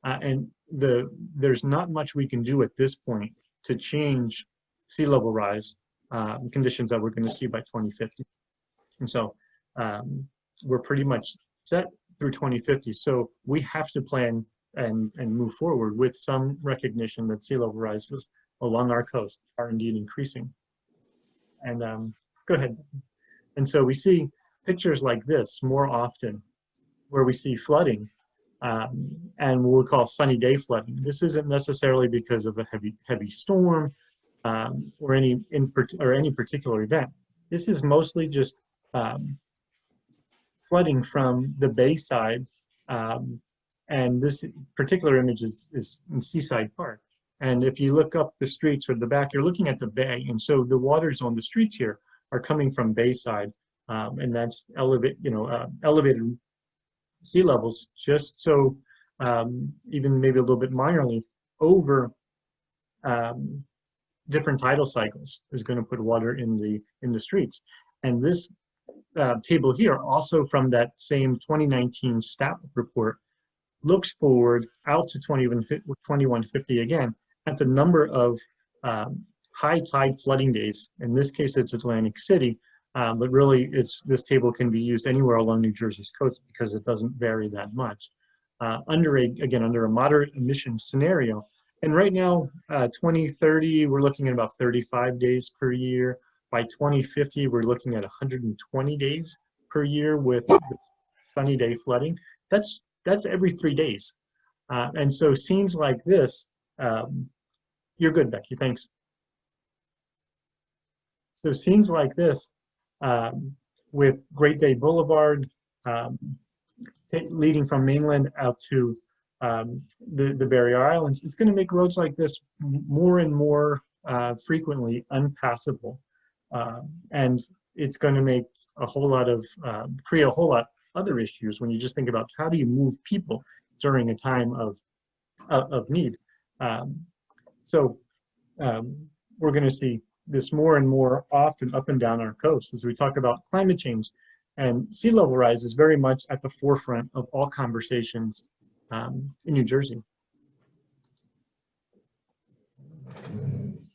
and there's not much we can do at this point to change sea level rise conditions that we're going to see by 2050. And so we're pretty much set through 2050. So we have to plan and move forward with some recognition that sea level rises along our coast are indeed increasing. And go ahead. And so we see pictures like this more often where we see flooding and what we'll call sunny day flooding. This isn't necessarily because of a heavy storm or any particular event. This is mostly just flooding from the bay side, and this particular image is in Seaside Park. And if you look up the streets or the back, you're looking at the bay, and so the waters on the streets here are coming from bayside, and that's elevated sea levels, just so even maybe a little bit minorly over different tidal cycles is going to put water in the streets. And this table here, also from that same 2019 STAT report, looks forward out to 2150 again at the number of high tide flooding days. In this case, it's Atlantic City, but really this table can be used anywhere along New Jersey's coast because it doesn't vary that much. Under a moderate emissions scenario. And right now, 2030, we're looking at about 35 days per year. By 2050, we're looking at 120 days per year with sunny day flooding. That's every 3 days. And so scenes like this, you're good, Becky, thanks. So scenes like this with Great Bay Boulevard leading from mainland out to the Barrier Islands, it's going to make roads like this more and more frequently unpassable. And it's going to make a whole lot of, create a whole lot other issues when you just think about how do you move people during a time of need. So we're going to see this more and more often up and down our coast as we talk about climate change. And sea level rise is very much at the forefront of all conversations in New Jersey.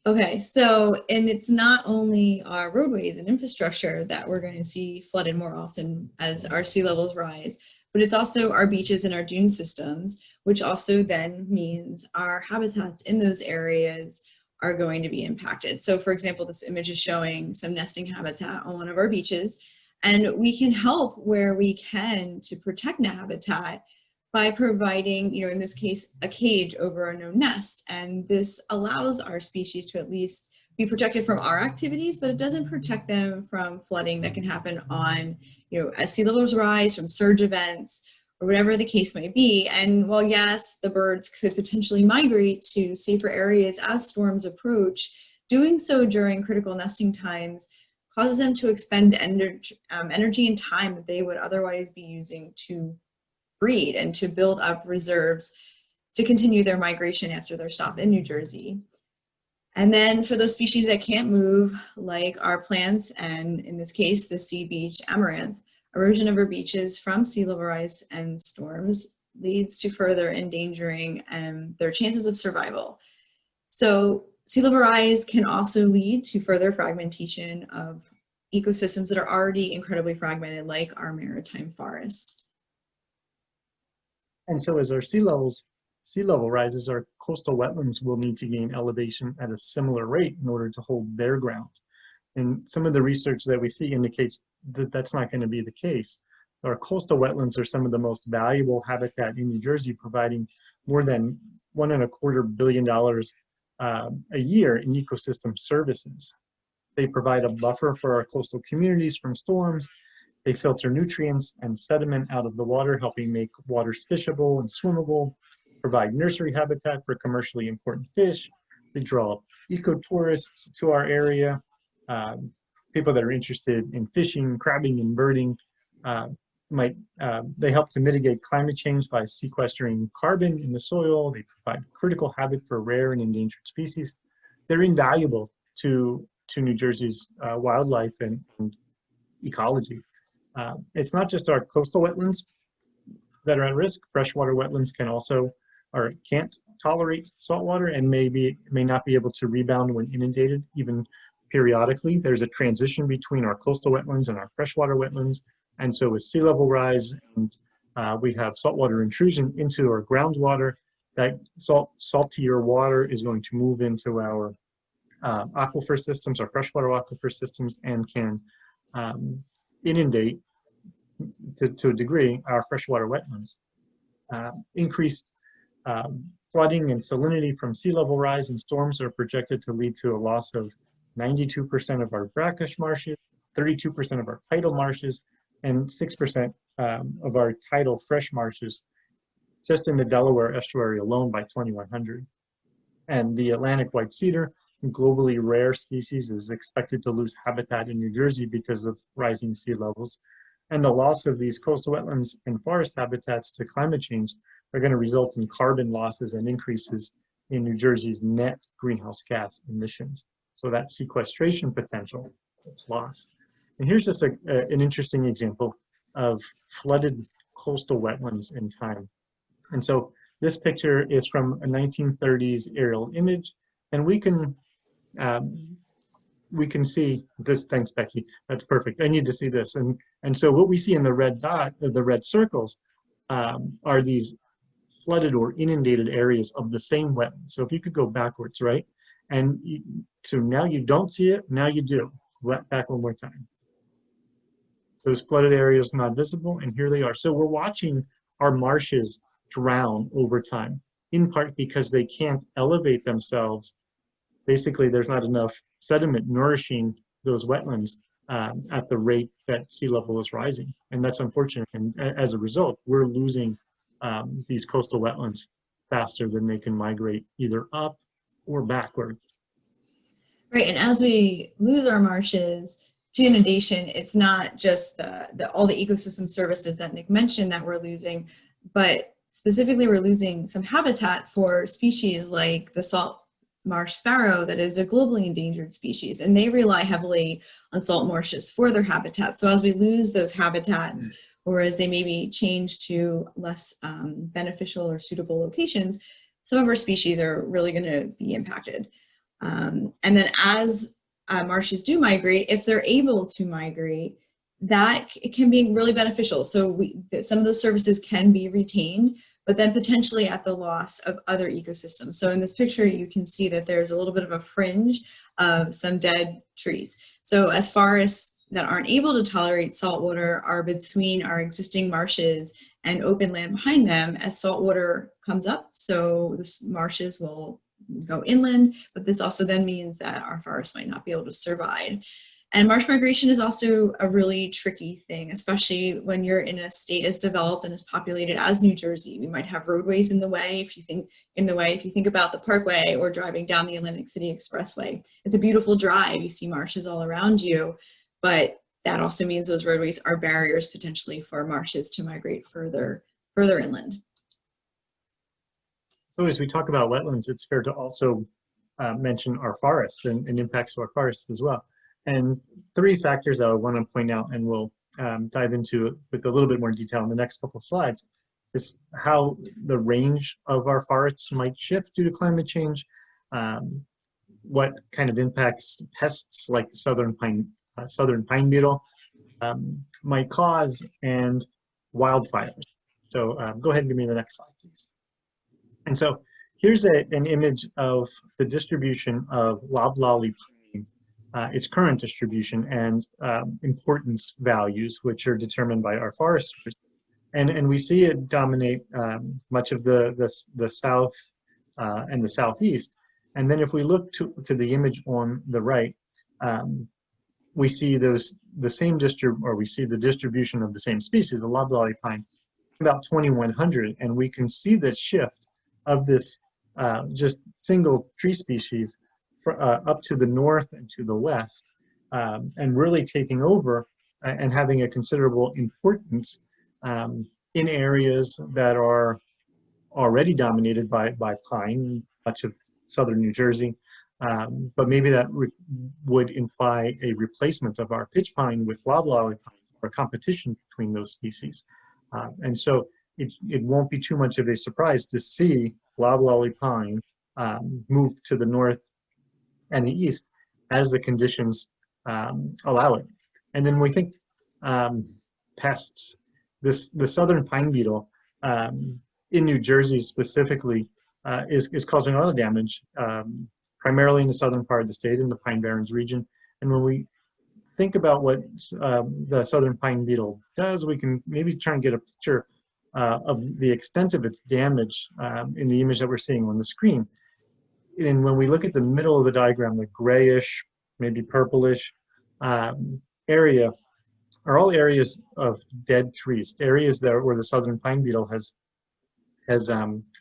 Okay, so, and it's not only our roadways and infrastructure that we're going to see flooded more often as our sea levels rise, but it's also our beaches and our dune systems, which also then means our habitats in those areas are going to be impacted. So for example, this image is showing some nesting habitat on one of our beaches, and we can help where we can to protect habitat by providing, in this case, a cage over a no nest. And this allows our species to at least be protected from our activities, but it doesn't protect them from flooding that can happen on, as sea levels rise, from surge events, or whatever the case may be. And while yes, the birds could potentially migrate to safer areas as storms approach, doing so during critical nesting times causes them to expend energy and time that they would otherwise be using to breed and to build up reserves to continue their migration after their stop in New Jersey. And then for those species that can't move, like our plants, and in this case, the sea beach amaranth, erosion of our beaches from sea level rise and storms leads to further endangering their chances of survival. So sea level rise can also lead to further fragmentation of ecosystems that are already incredibly fragmented, like our maritime forests. And so as our sea level rises, our coastal wetlands will need to gain elevation at a similar rate in order to hold their ground. And some of the research that we see indicates that that's not going to be the case. Our coastal wetlands are some of the most valuable habitat in New Jersey, providing more than $1.25 billion a year in ecosystem services. They provide a buffer for our coastal communities from storms. They filter nutrients and sediment out of the water, helping make waters fishable and swimmable. provide nursery habitat for commercially important fish. They draw ecotourists to our area. People that are interested in fishing, crabbing, and birding. They help to mitigate climate change by sequestering carbon in the soil. They provide critical habitat for rare and endangered species. They're invaluable to New Jersey's wildlife and ecology. It's not just our coastal wetlands that are at risk. Freshwater wetlands can also, or can't tolerate saltwater and may not be able to rebound when inundated, even periodically. There's a transition between our coastal wetlands and our freshwater wetlands. And so with sea level rise and we have saltwater intrusion into our groundwater, that saltier water is going to move into our aquifer systems, our freshwater aquifer systems, and can inundate to a degree our freshwater wetlands. Increased flooding and salinity from sea level rise and storms are projected to lead to a loss of 92% of our brackish marshes, 32% of our tidal marshes, and 6% of our tidal fresh marshes just in the Delaware estuary alone by 2100. And the Atlantic white cedar, a globally rare species, is expected to lose habitat in New Jersey because of rising sea levels. And the loss of these coastal wetlands and forest habitats to climate change are going to result in carbon losses and increases in New Jersey's net greenhouse gas emissions. So that sequestration potential is lost. And here's just an interesting example of flooded coastal wetlands in time. And so this picture is from a 1930s aerial image, and we can see this. Thanks, Becky. That's perfect. I need to see this. And so what we see in the red dot, the red circles, are these flooded or inundated areas of the same wetland. So if you could go backwards, right? And so now you don't see it, now you do. Back one more time. Those flooded areas not visible, and here they are. So we're watching our marshes drown over time, in part because they can't elevate themselves. Basically, there's not enough sediment nourishing those wetlands at the rate that sea level is rising. And that's unfortunate. And as a result, we're losing these coastal wetlands faster than they can migrate either up or backward. Right, and as we lose our marshes to inundation, it's not just all the ecosystem services that Nick mentioned that we're losing, but specifically we're losing some habitat for species like the salt marsh sparrow that is a globally endangered species, and they rely heavily on salt marshes for their habitat. So as we lose those habitats, or as they maybe change to less beneficial or suitable locations, some of our species are really going to be impacted. And then as marshes do migrate, if they're able to migrate, that can be really beneficial. So some of those services can be retained, but then potentially at the loss of other ecosystems. So in this picture, you can see that there's a little bit of a fringe of some dead trees. So as forests that aren't able to tolerate saltwater are between our existing marshes and open land behind them, as saltwater comes up, so the marshes will go inland, but this also then means that our forests might not be able to survive. And marsh migration is also a really tricky thing, especially when you're in a state as developed and as populated as New Jersey. We might have roadways in the way. If you think about the Parkway or driving down the Atlantic City Expressway, it's a beautiful drive. You see marshes all around you, but that also means those roadways are barriers potentially for marshes to migrate further inland. So as we talk about wetlands, it's fair to also mention our forests and impacts to our forests as well. And three factors that I want to point out, and we'll dive into it with a little bit more detail in the next couple of slides, is how the range of our forests might shift due to climate change, what kind of impacts pests like southern pine beetle might cause, and wildfires. So go ahead and give me the next slide, please. And so here's an image of the distribution of loblolly pine, its current distribution and importance values, which are determined by our foresters. And we see it dominate much of the south and the southeast. And then if we look to the image on the right, we see the distribution of the same species, the loblolly pine, about 2100, and we can see this shift of this just single tree species up to the north and to the west, and really taking over and having a considerable importance in areas that are already dominated by pine, much of southern New Jersey, but maybe that would imply a replacement of our pitch pine with loblolly pine, or competition between those species. And so it won't be too much of a surprise to see loblolly pine move to the north and the east as the conditions allow it. And then we think pests. The southern pine beetle in New Jersey specifically is causing a lot of damage, primarily in the southern part of the state, in the Pine Barrens region. And when we think about what the southern pine beetle does, we can maybe try and get a picture of the extent of its damage in the image that we're seeing on the screen. And when we look at the middle of the diagram, the grayish, maybe purplish area are all areas of dead trees, areas that where the southern pine beetle has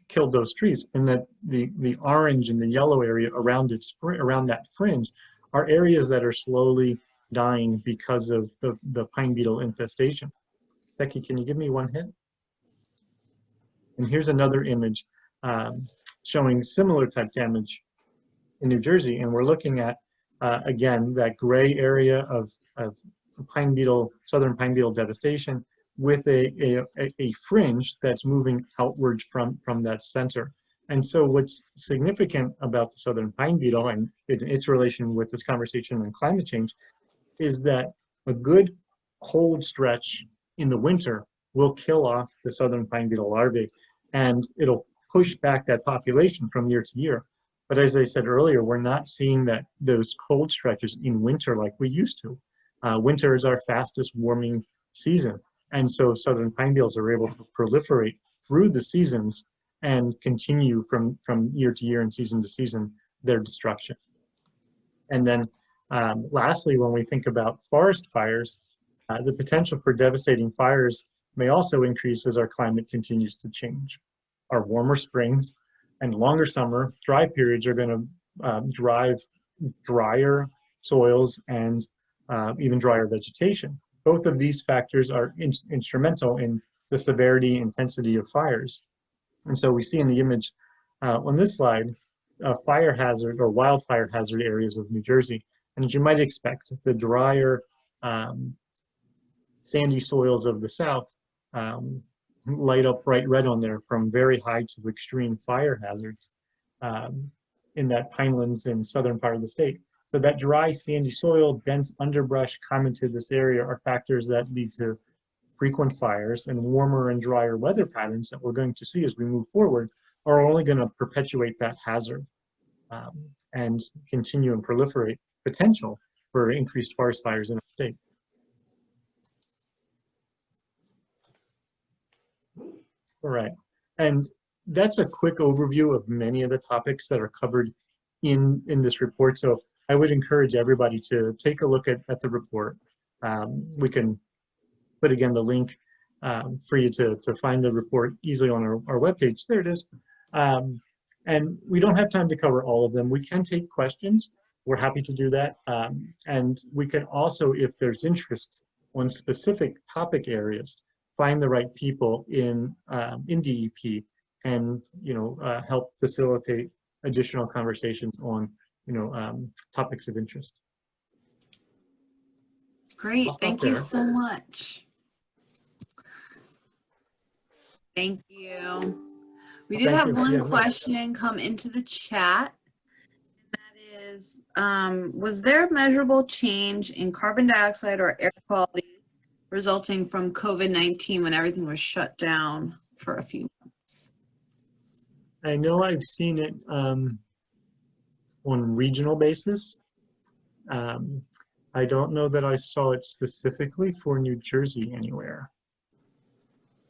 killed those trees, and that the orange and the yellow area around that fringe are areas that are slowly dying because of the pine beetle infestation. Becky, can you give me one hit? And here's another image showing similar type damage in New Jersey, and we're looking at again that gray area of pine beetle, southern pine beetle devastation, with a fringe that's moving outward from that center. And so what's significant about the southern pine beetle and its relation with this conversation on climate change is that a good cold stretch in the winter will kill off the southern pine beetle larvae, and it'll push back that population from year to year. But as I said earlier, we're not seeing those cold stretches in winter like we used to. Winter is our fastest warming season. And so southern pine beetles are able to proliferate through the seasons and continue from year to year and season to season their destruction. And then lastly, when we think about forest fires, the potential for devastating fires may also increase as our climate continues to change. Our warmer springs and longer summer dry periods are going to drive drier soils and even drier vegetation. Both of these factors are instrumental in the severity and intensity of fires. And so we see in the image on this slide, fire hazard or wildfire hazard areas of New Jersey. And as you might expect, the drier sandy soils of the South light up bright red on there from very high to extreme fire hazards in that pinelands in southern part of the state. So that dry, sandy soil, dense underbrush common to this area are factors that lead to frequent fires, and warmer and drier weather patterns that we're going to see as we move forward are only going to perpetuate that hazard and continue and proliferate potential for increased forest fires in the state. All right, and that's a quick overview of many of the topics that are covered in this report. So I would encourage everybody to take a look at the report. We can put again the link for you to find the report easily on our webpage. There it is. And we don't have time to cover all of them. We can take questions. We're happy to do that. And we can also, if there's interest on specific topic areas, find the right people in DEP and help facilitate additional conversations on topics of interest. Great, thank you so much. Thank you. We did have one question come into the chat. And that is, was there a measurable change in carbon dioxide or air quality resulting from COVID-19 when everything was shut down for a few months? I know I've seen it on regional basis. I don't know that I saw it specifically for New Jersey anywhere.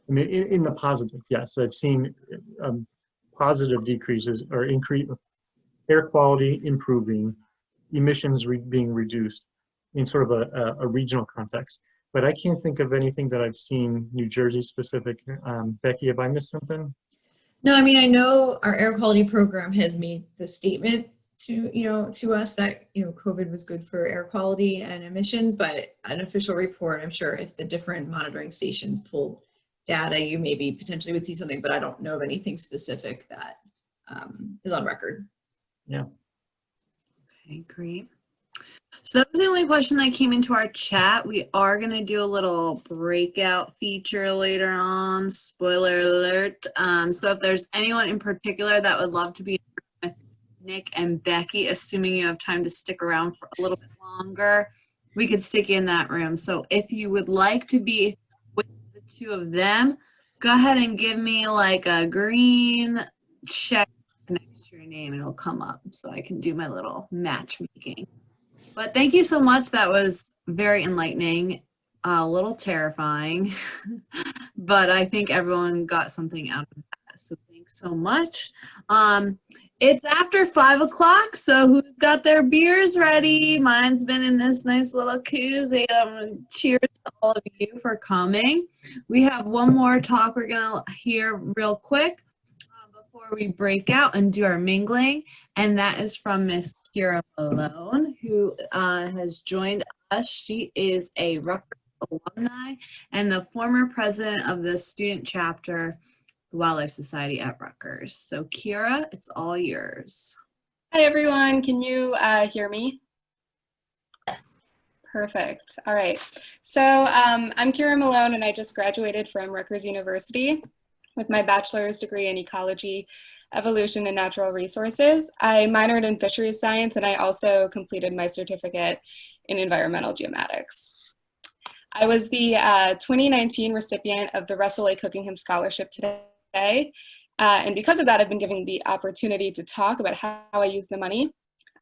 I mean, in the positive, yes, I've seen positive decreases or increase, air quality improving, emissions being reduced in sort of a regional context. But I can't think of anything that I've seen New Jersey specific. Becky, have I missed something? No, I mean, I know our air quality program has made the statement to us that, COVID was good for air quality and emissions, but an official report, I'm sure if the different monitoring stations pull data, you maybe potentially would see something, but I don't know of anything specific that is on record. Yeah. Okay, great. So that was the only question that came into our chat. We are going to do a little breakout feature later on. Spoiler alert. So if there's anyone in particular that would love to be with Nick and Becky, assuming you have time to stick around for a little bit longer, we could stick you in that room. So if you would like to be with the two of them, go ahead and give me like a green check next to your name. It'll come up so I can do my little matchmaking. But thank you so much. That was very enlightening, a little terrifying, but I think everyone got something out of that. So thanks so much. It's after 5 o'clock, so who's got their beers ready? Mine's been in this nice little koozie. Cheers to all of you for coming. We have one more talk we're going to hear real quick before we break out and do our mingling, and that is from Miss Kira Malone, who has joined us. She is a Rutgers alumni and the former president of the student chapter, the Wildlife Society at Rutgers. So Kira, it's all yours. Hi everyone, can you hear me? Yes. Perfect. All right. So I'm Kira Malone and I just graduated from Rutgers University with my bachelor's degree in ecology, evolution, and natural resources. I minored in fisheries science and I also completed my certificate in environmental geomatics. I was the 2019 recipient of the Russell A. Cookingham Scholarship today. And because of that, I've been given the opportunity to talk about how I use the money.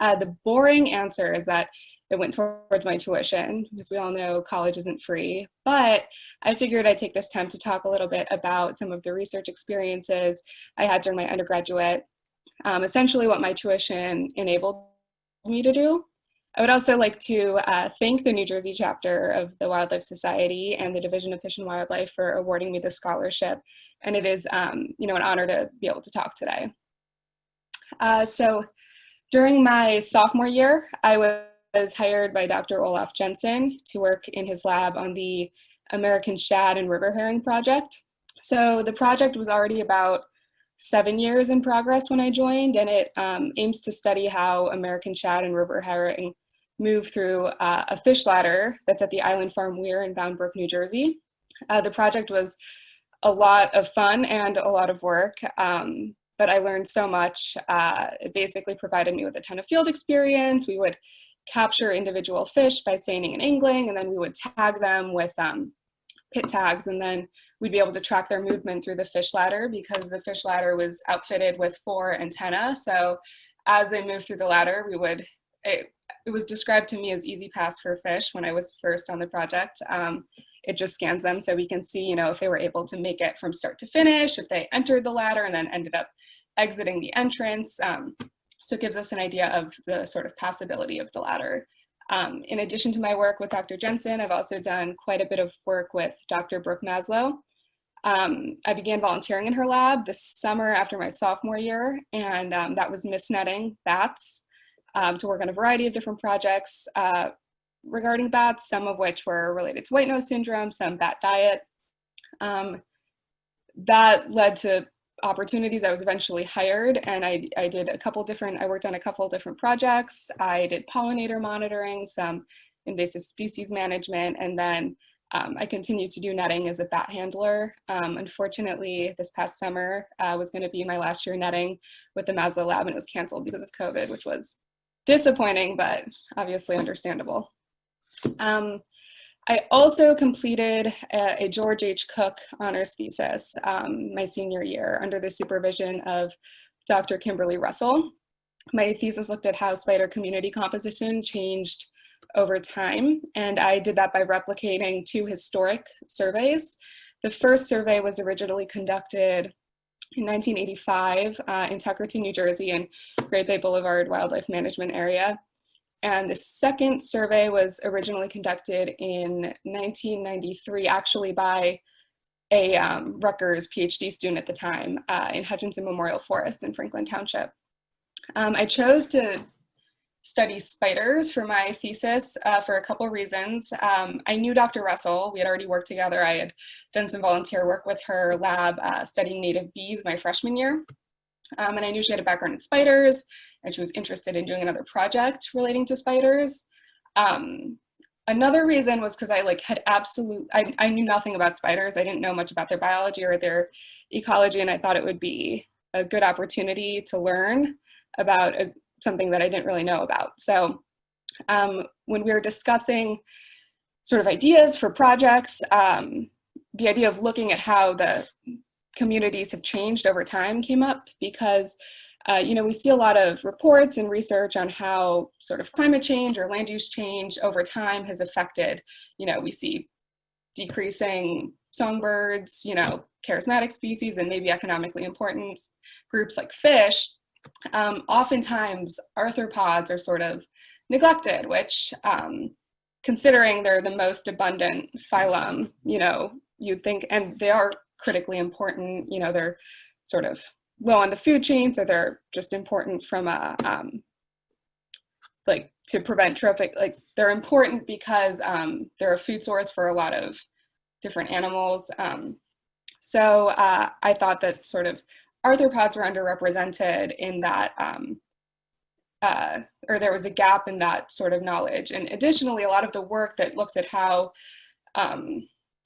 The boring answer is that it went towards my tuition, because we all know college isn't free. But I figured I'd take this time to talk a little bit about some of the research experiences I had during my undergraduate, essentially what my tuition enabled me to do. I would also like to thank the New Jersey chapter of the Wildlife Society and the Division of Fish and Wildlife for awarding me the scholarship. And it is an honor to be able to talk today. So during my sophomore year, I was hired by Dr. Olaf Jensen to work in his lab on the American Shad and River Herring project. So the project was already about 7 years in progress when I joined, and it aims to study how American shad and river herring move through a fish ladder that's at the Island Farm Weir in Bound Brook, New Jersey. The project was a lot of fun and a lot of work, but I learned so much. It basically provided me with a ton of field experience. We would capture individual fish by seining and angling, and then we would tag them with pit tags, and then we'd be able to track their movement through the fish ladder because the fish ladder was outfitted with 4 antennae. So as they moved through the ladder, it was described to me as easy pass for fish when I was first on the project. It just scans them so we can see, if they were able to make it from start to finish, if they entered the ladder and then ended up exiting the entrance. So it gives us an idea of the sort of passability of the ladder. In addition to my work with Dr. Jensen, I've also done quite a bit of work with Dr. Brooke Maslow. I began volunteering in her lab this summer after my sophomore year, and that was misnetting bats to work on a variety of different projects regarding bats, some of which were related to white nose syndrome, some bat diet. That led to opportunities. I was eventually hired, and I worked on a couple different projects. I did pollinator monitoring, some invasive species management, and then I continued to do netting as a bat handler. Unfortunately, this past summer was going to be my last year netting with the Maslow lab, and it was canceled because of COVID, which was disappointing, but obviously understandable. I also completed a George H. Cook honors thesis my senior year under the supervision of Dr. Kimberly Russell. My thesis looked at how spider community composition changed over time, and I did that by replicating 2 historic surveys. The first survey was originally conducted in 1985 in Tuckerton, New Jersey, and Great Bay Boulevard Wildlife Management Area. And the second survey was originally conducted in 1993, actually by a Rutgers PhD student at the time in Hutchinson Memorial Forest in Franklin Township. I chose to study spiders for my thesis for a couple reasons. I knew Dr. Russell. We had already worked together. I had done some volunteer work with her lab studying native bees my freshman year. And I knew she had a background in spiders, and she was interested in doing another project relating to spiders. Another reason was because I I knew nothing about spiders. I didn't know much about their biology or their ecology, and I thought it would be a good opportunity to learn about something that I didn't really know about. So when we were discussing sort of ideas for projects, the idea of looking at how the communities have changed over time came up because, we see a lot of reports and research on how sort of climate change or land use change over time has affected, we see decreasing songbirds, charismatic species, and maybe economically important groups like fish. Oftentimes arthropods are sort of neglected, which considering they're the most abundant phylum, you'd think, and they are critically important, they're sort of low on the food chain, so they're just important from a, to prevent trophic, they're important because they're a food source for a lot of different animals. So I thought that sort of arthropods were underrepresented in that, or there was a gap in that sort of knowledge. And additionally, a lot of the work that looks at how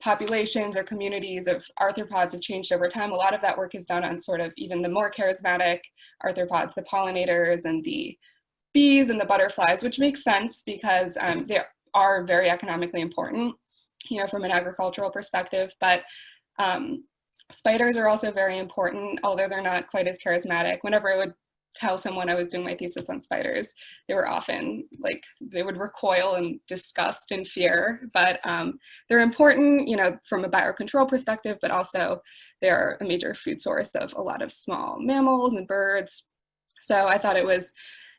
populations or communities of arthropods have changed over time, a lot of that work is done on sort of even the more charismatic arthropods, the pollinators and the bees and the butterflies, which makes sense because they are very economically important, from an agricultural perspective. But spiders are also very important, although they're not quite as charismatic. Whenever I would tell someone I was doing my thesis on spiders, they were often they would recoil in disgust and fear, but they're important, from a biocontrol perspective, but also they're a major food source of a lot of small mammals and birds. So I thought it was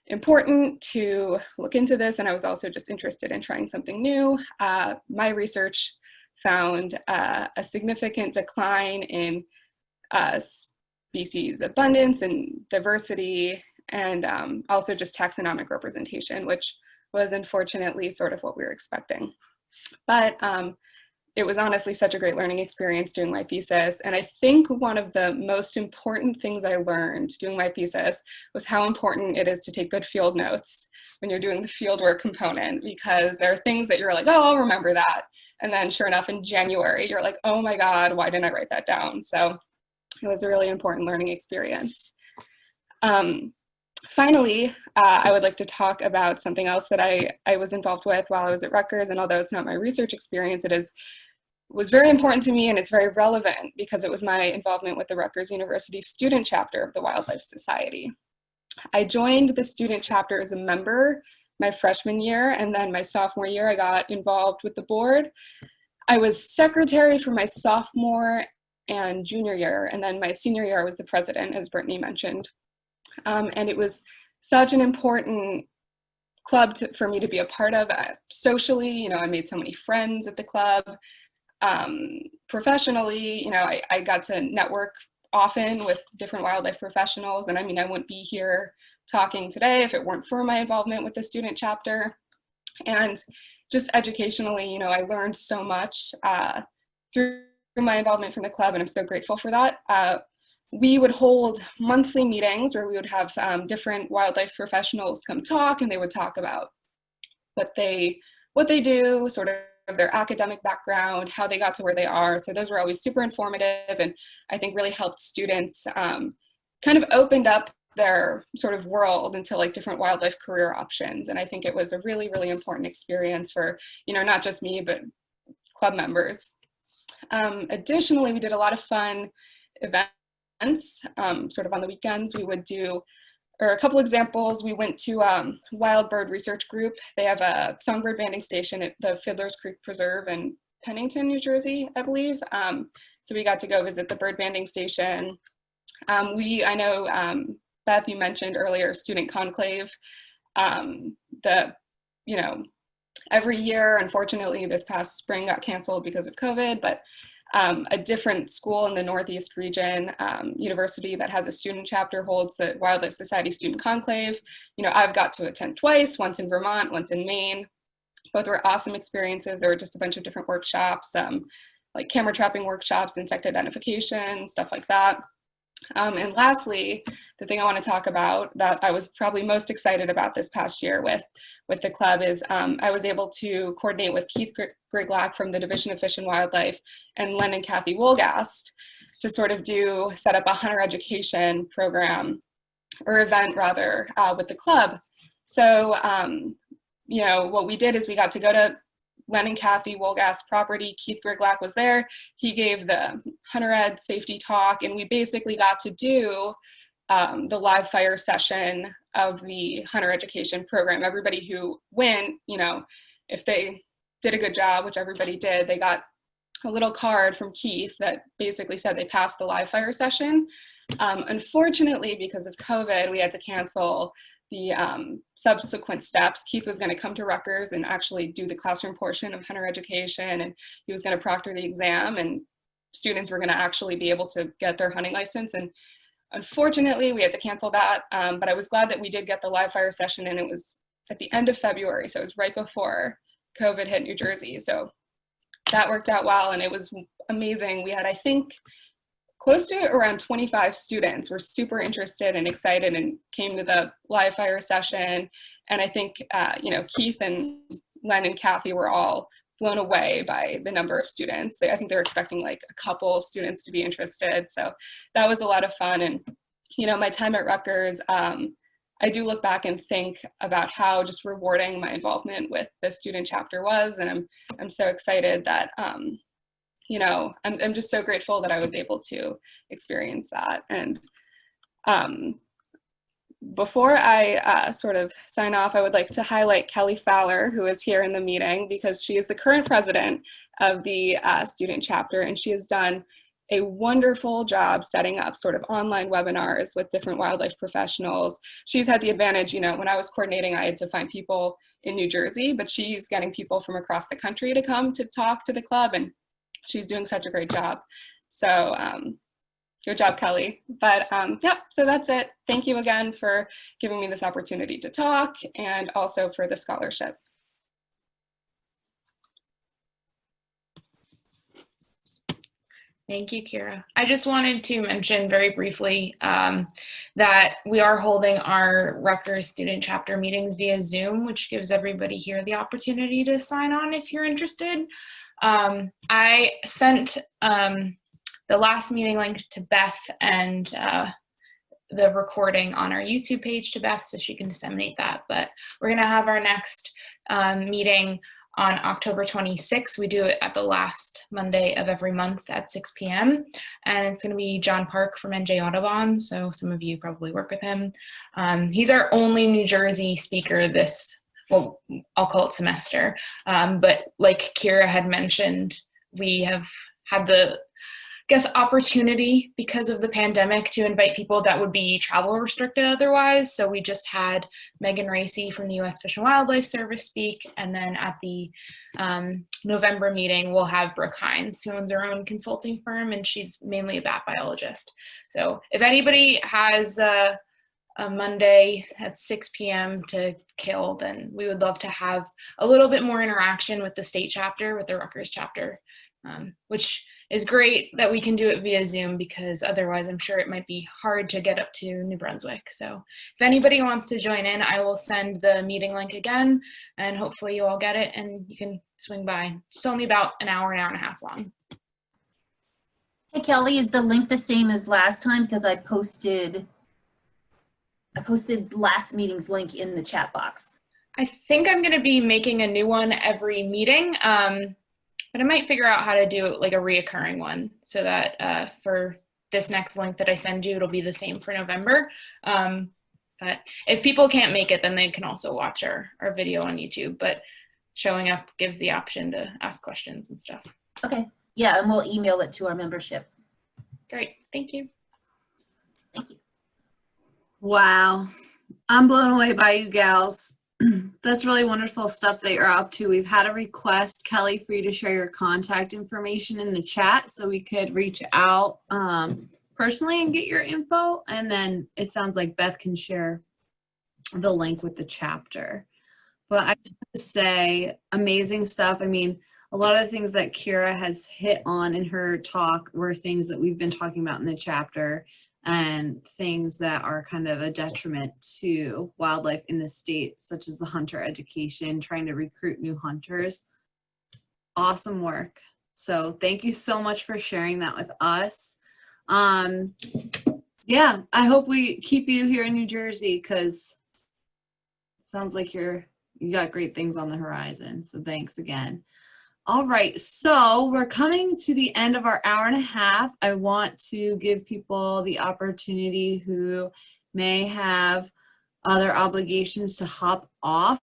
important to look into this, and I was also just interested in trying something new. My research found a significant decline in species abundance and diversity, and also just taxonomic representation, which was unfortunately sort of what we were expecting. But it was honestly such a great learning experience doing my thesis. And I think one of the most important things I learned doing my thesis was how important it is to take good field notes when you're doing the fieldwork component, because there are things that you're like, oh, I'll remember that. And then sure enough, in January, you're like, oh my God, why didn't I write that down? So it was a really important learning experience. Finally, I would like to talk about something else that I was involved with while I was at Rutgers, and although it's not my research experience, was very important to me, and it's very relevant because it was my involvement with the Rutgers University student chapter of the Wildlife Society. I joined the student chapter as a member my freshman year, and then my sophomore year I got involved with the board. I was secretary for my sophomore and junior year, and then my senior year I was the president, as Brittany mentioned. And it was such an important club for me to be a part of socially. I made so many friends at the club. Professionally, I got to network often with different wildlife professionals. And I wouldn't be here talking today if it weren't for my involvement with the student chapter. And just educationally, I learned so much through my involvement from the club, and I'm so grateful for that. We would hold monthly meetings where we would have different wildlife professionals come talk, and they would talk about what they do, sort of their academic background, how they got to where they are. So those were always super informative, and I think really helped students kind of opened up their sort of world into different wildlife career options. And I think it was a really, really important experience for, not just me, but club members. Additionally, we did a lot of fun events. Sort of on the weekends. We would do, or a couple examples, we went to Wild Bird Research Group. They have a songbird banding station at the Fiddler's Creek Preserve in Pennington, New Jersey, I believe. So we got to go visit the bird banding station. I know, Beth, you mentioned earlier student conclave. Every year, unfortunately, this past spring got canceled because of COVID, but a different school in the Northeast region, university that has a student chapter, holds the Wildlife Society Student Conclave. You know, I've got to attend twice, once in Vermont, once in Maine. Both were awesome experiences. There were just a bunch of different workshops, like camera trapping workshops, insect identification, stuff like that. And lastly, the thing I want to talk about that I was probably most excited about this past year with the club is I was able to coordinate with Keith Griglack from the Division of Fish and Wildlife and Len and Kathy Wolgast to sort of set up a hunter education program, or event rather, with the club. So, you know, what we did is we got to go to Len and Kathy Wolgast's property. Keith Griglack was there. He gave the hunter ed safety talk, and we basically got to do the live fire session of the hunter education program. Everybody who went, you know, if they did a good job, which everybody did, they got a little card from Keith that basically said they passed the live fire session. Unfortunately, because of COVID, we had to cancel the subsequent steps. Keith was going to come to Rutgers and actually do the classroom portion of hunter education, and he was going to proctor the exam, and students were going to actually be able to get their hunting license. And unfortunately, we had to cancel that, but I was glad that we did get the live fire session, and it was at the end of February, so it was right before COVID hit New Jersey. So that worked out well, and it was amazing. We had, I think, close to around 25 students were super interested and excited and came to the live fire session. And I think, you know, Keith and Len and Kathy were all blown away by the number of students. I think they were expecting like a couple students to be interested. So that was a lot of fun. And, you know, my time at Rutgers, I do look back and think about how just rewarding my involvement with the student chapter was. And I'm so excited that, you know, I'm just so grateful that I was able to experience that. And before I sort of sign off, I would like to highlight Kelly Fowler, who is here in the meeting, because she is the current president of the student chapter, and she has done a wonderful job setting up sort of online webinars with different wildlife professionals. She's had the advantage, you know, when I was coordinating, I had to find people in New Jersey, but she's getting people from across the country to come to talk to the club, and she's doing such a great job. So good job, Kelly. But yeah, so that's it. Thank you again for giving me this opportunity to talk, and also for the scholarship. Thank you, Kira. I just wanted to mention very briefly that we are holding our Rutgers student chapter meetings via Zoom, which gives everybody here the opportunity to sign on if you're interested. I sent the last meeting link to Beth and the recording on our YouTube page to Beth so she can disseminate that. But we're going to have our next meeting on October 26th. We do it at the last Monday of every month at 6 p.m. And it's going to be John Park from Nj Audubon. So some of you probably work with him. He's our only New Jersey speaker this, well, I'll call it semester. But like Kira had mentioned, we have had the, opportunity because of the pandemic to invite people that would be travel restricted otherwise. So we just had Megan Racy from the U.S. Fish and Wildlife Service speak. And then at the November meeting, we'll have Brooke Hines, who owns her own consulting firm, and she's mainly a bat biologist. So if anybody has a Monday at 6 p.m. to kill, then we would love to have a little bit more interaction with the state chapter, with the Rutgers chapter, which is great that we can do it via Zoom, because otherwise I'm sure it might be hard to get up to New Brunswick. So if anybody wants to join in, I will send the meeting link again, and hopefully you all get it and you can swing by. It's only about an hour and a half long. Hey Kelly, is the link the same as last time? Because I posted last meeting's link in the chat box. I think I'm going to be making a new one every meeting. But I might figure out how to do like a reoccurring one so that for this next link that I send you, it'll be the same for November. But if people can't make it, then they can also watch our video on YouTube. But showing up gives the option to ask questions and stuff. Okay. Yeah, and we'll email it to our membership. Great. Thank you. Thank you. Wow. I'm blown away by you gals. That's really wonderful stuff that you're up to. We've had a request, Kelly, for you to share your contact information in the chat so we could reach out personally and get your info. And then it sounds like Beth can share the link with the chapter. But I just have to say, amazing stuff. I mean, a lot of the things that Kira has hit on in her talk were things that we've been talking about in the chapter, and things that are kind of a detriment to wildlife in the state, such as the hunter education, trying to recruit new hunters. Awesome work. So thank you so much for sharing that with us. Yeah, I hope we keep you here in New Jersey, because it sounds like you got great things on the horizon. So thanks again. All right, so we're coming to the end of our hour and a half. I want to give people the opportunity who may have other obligations to hop off.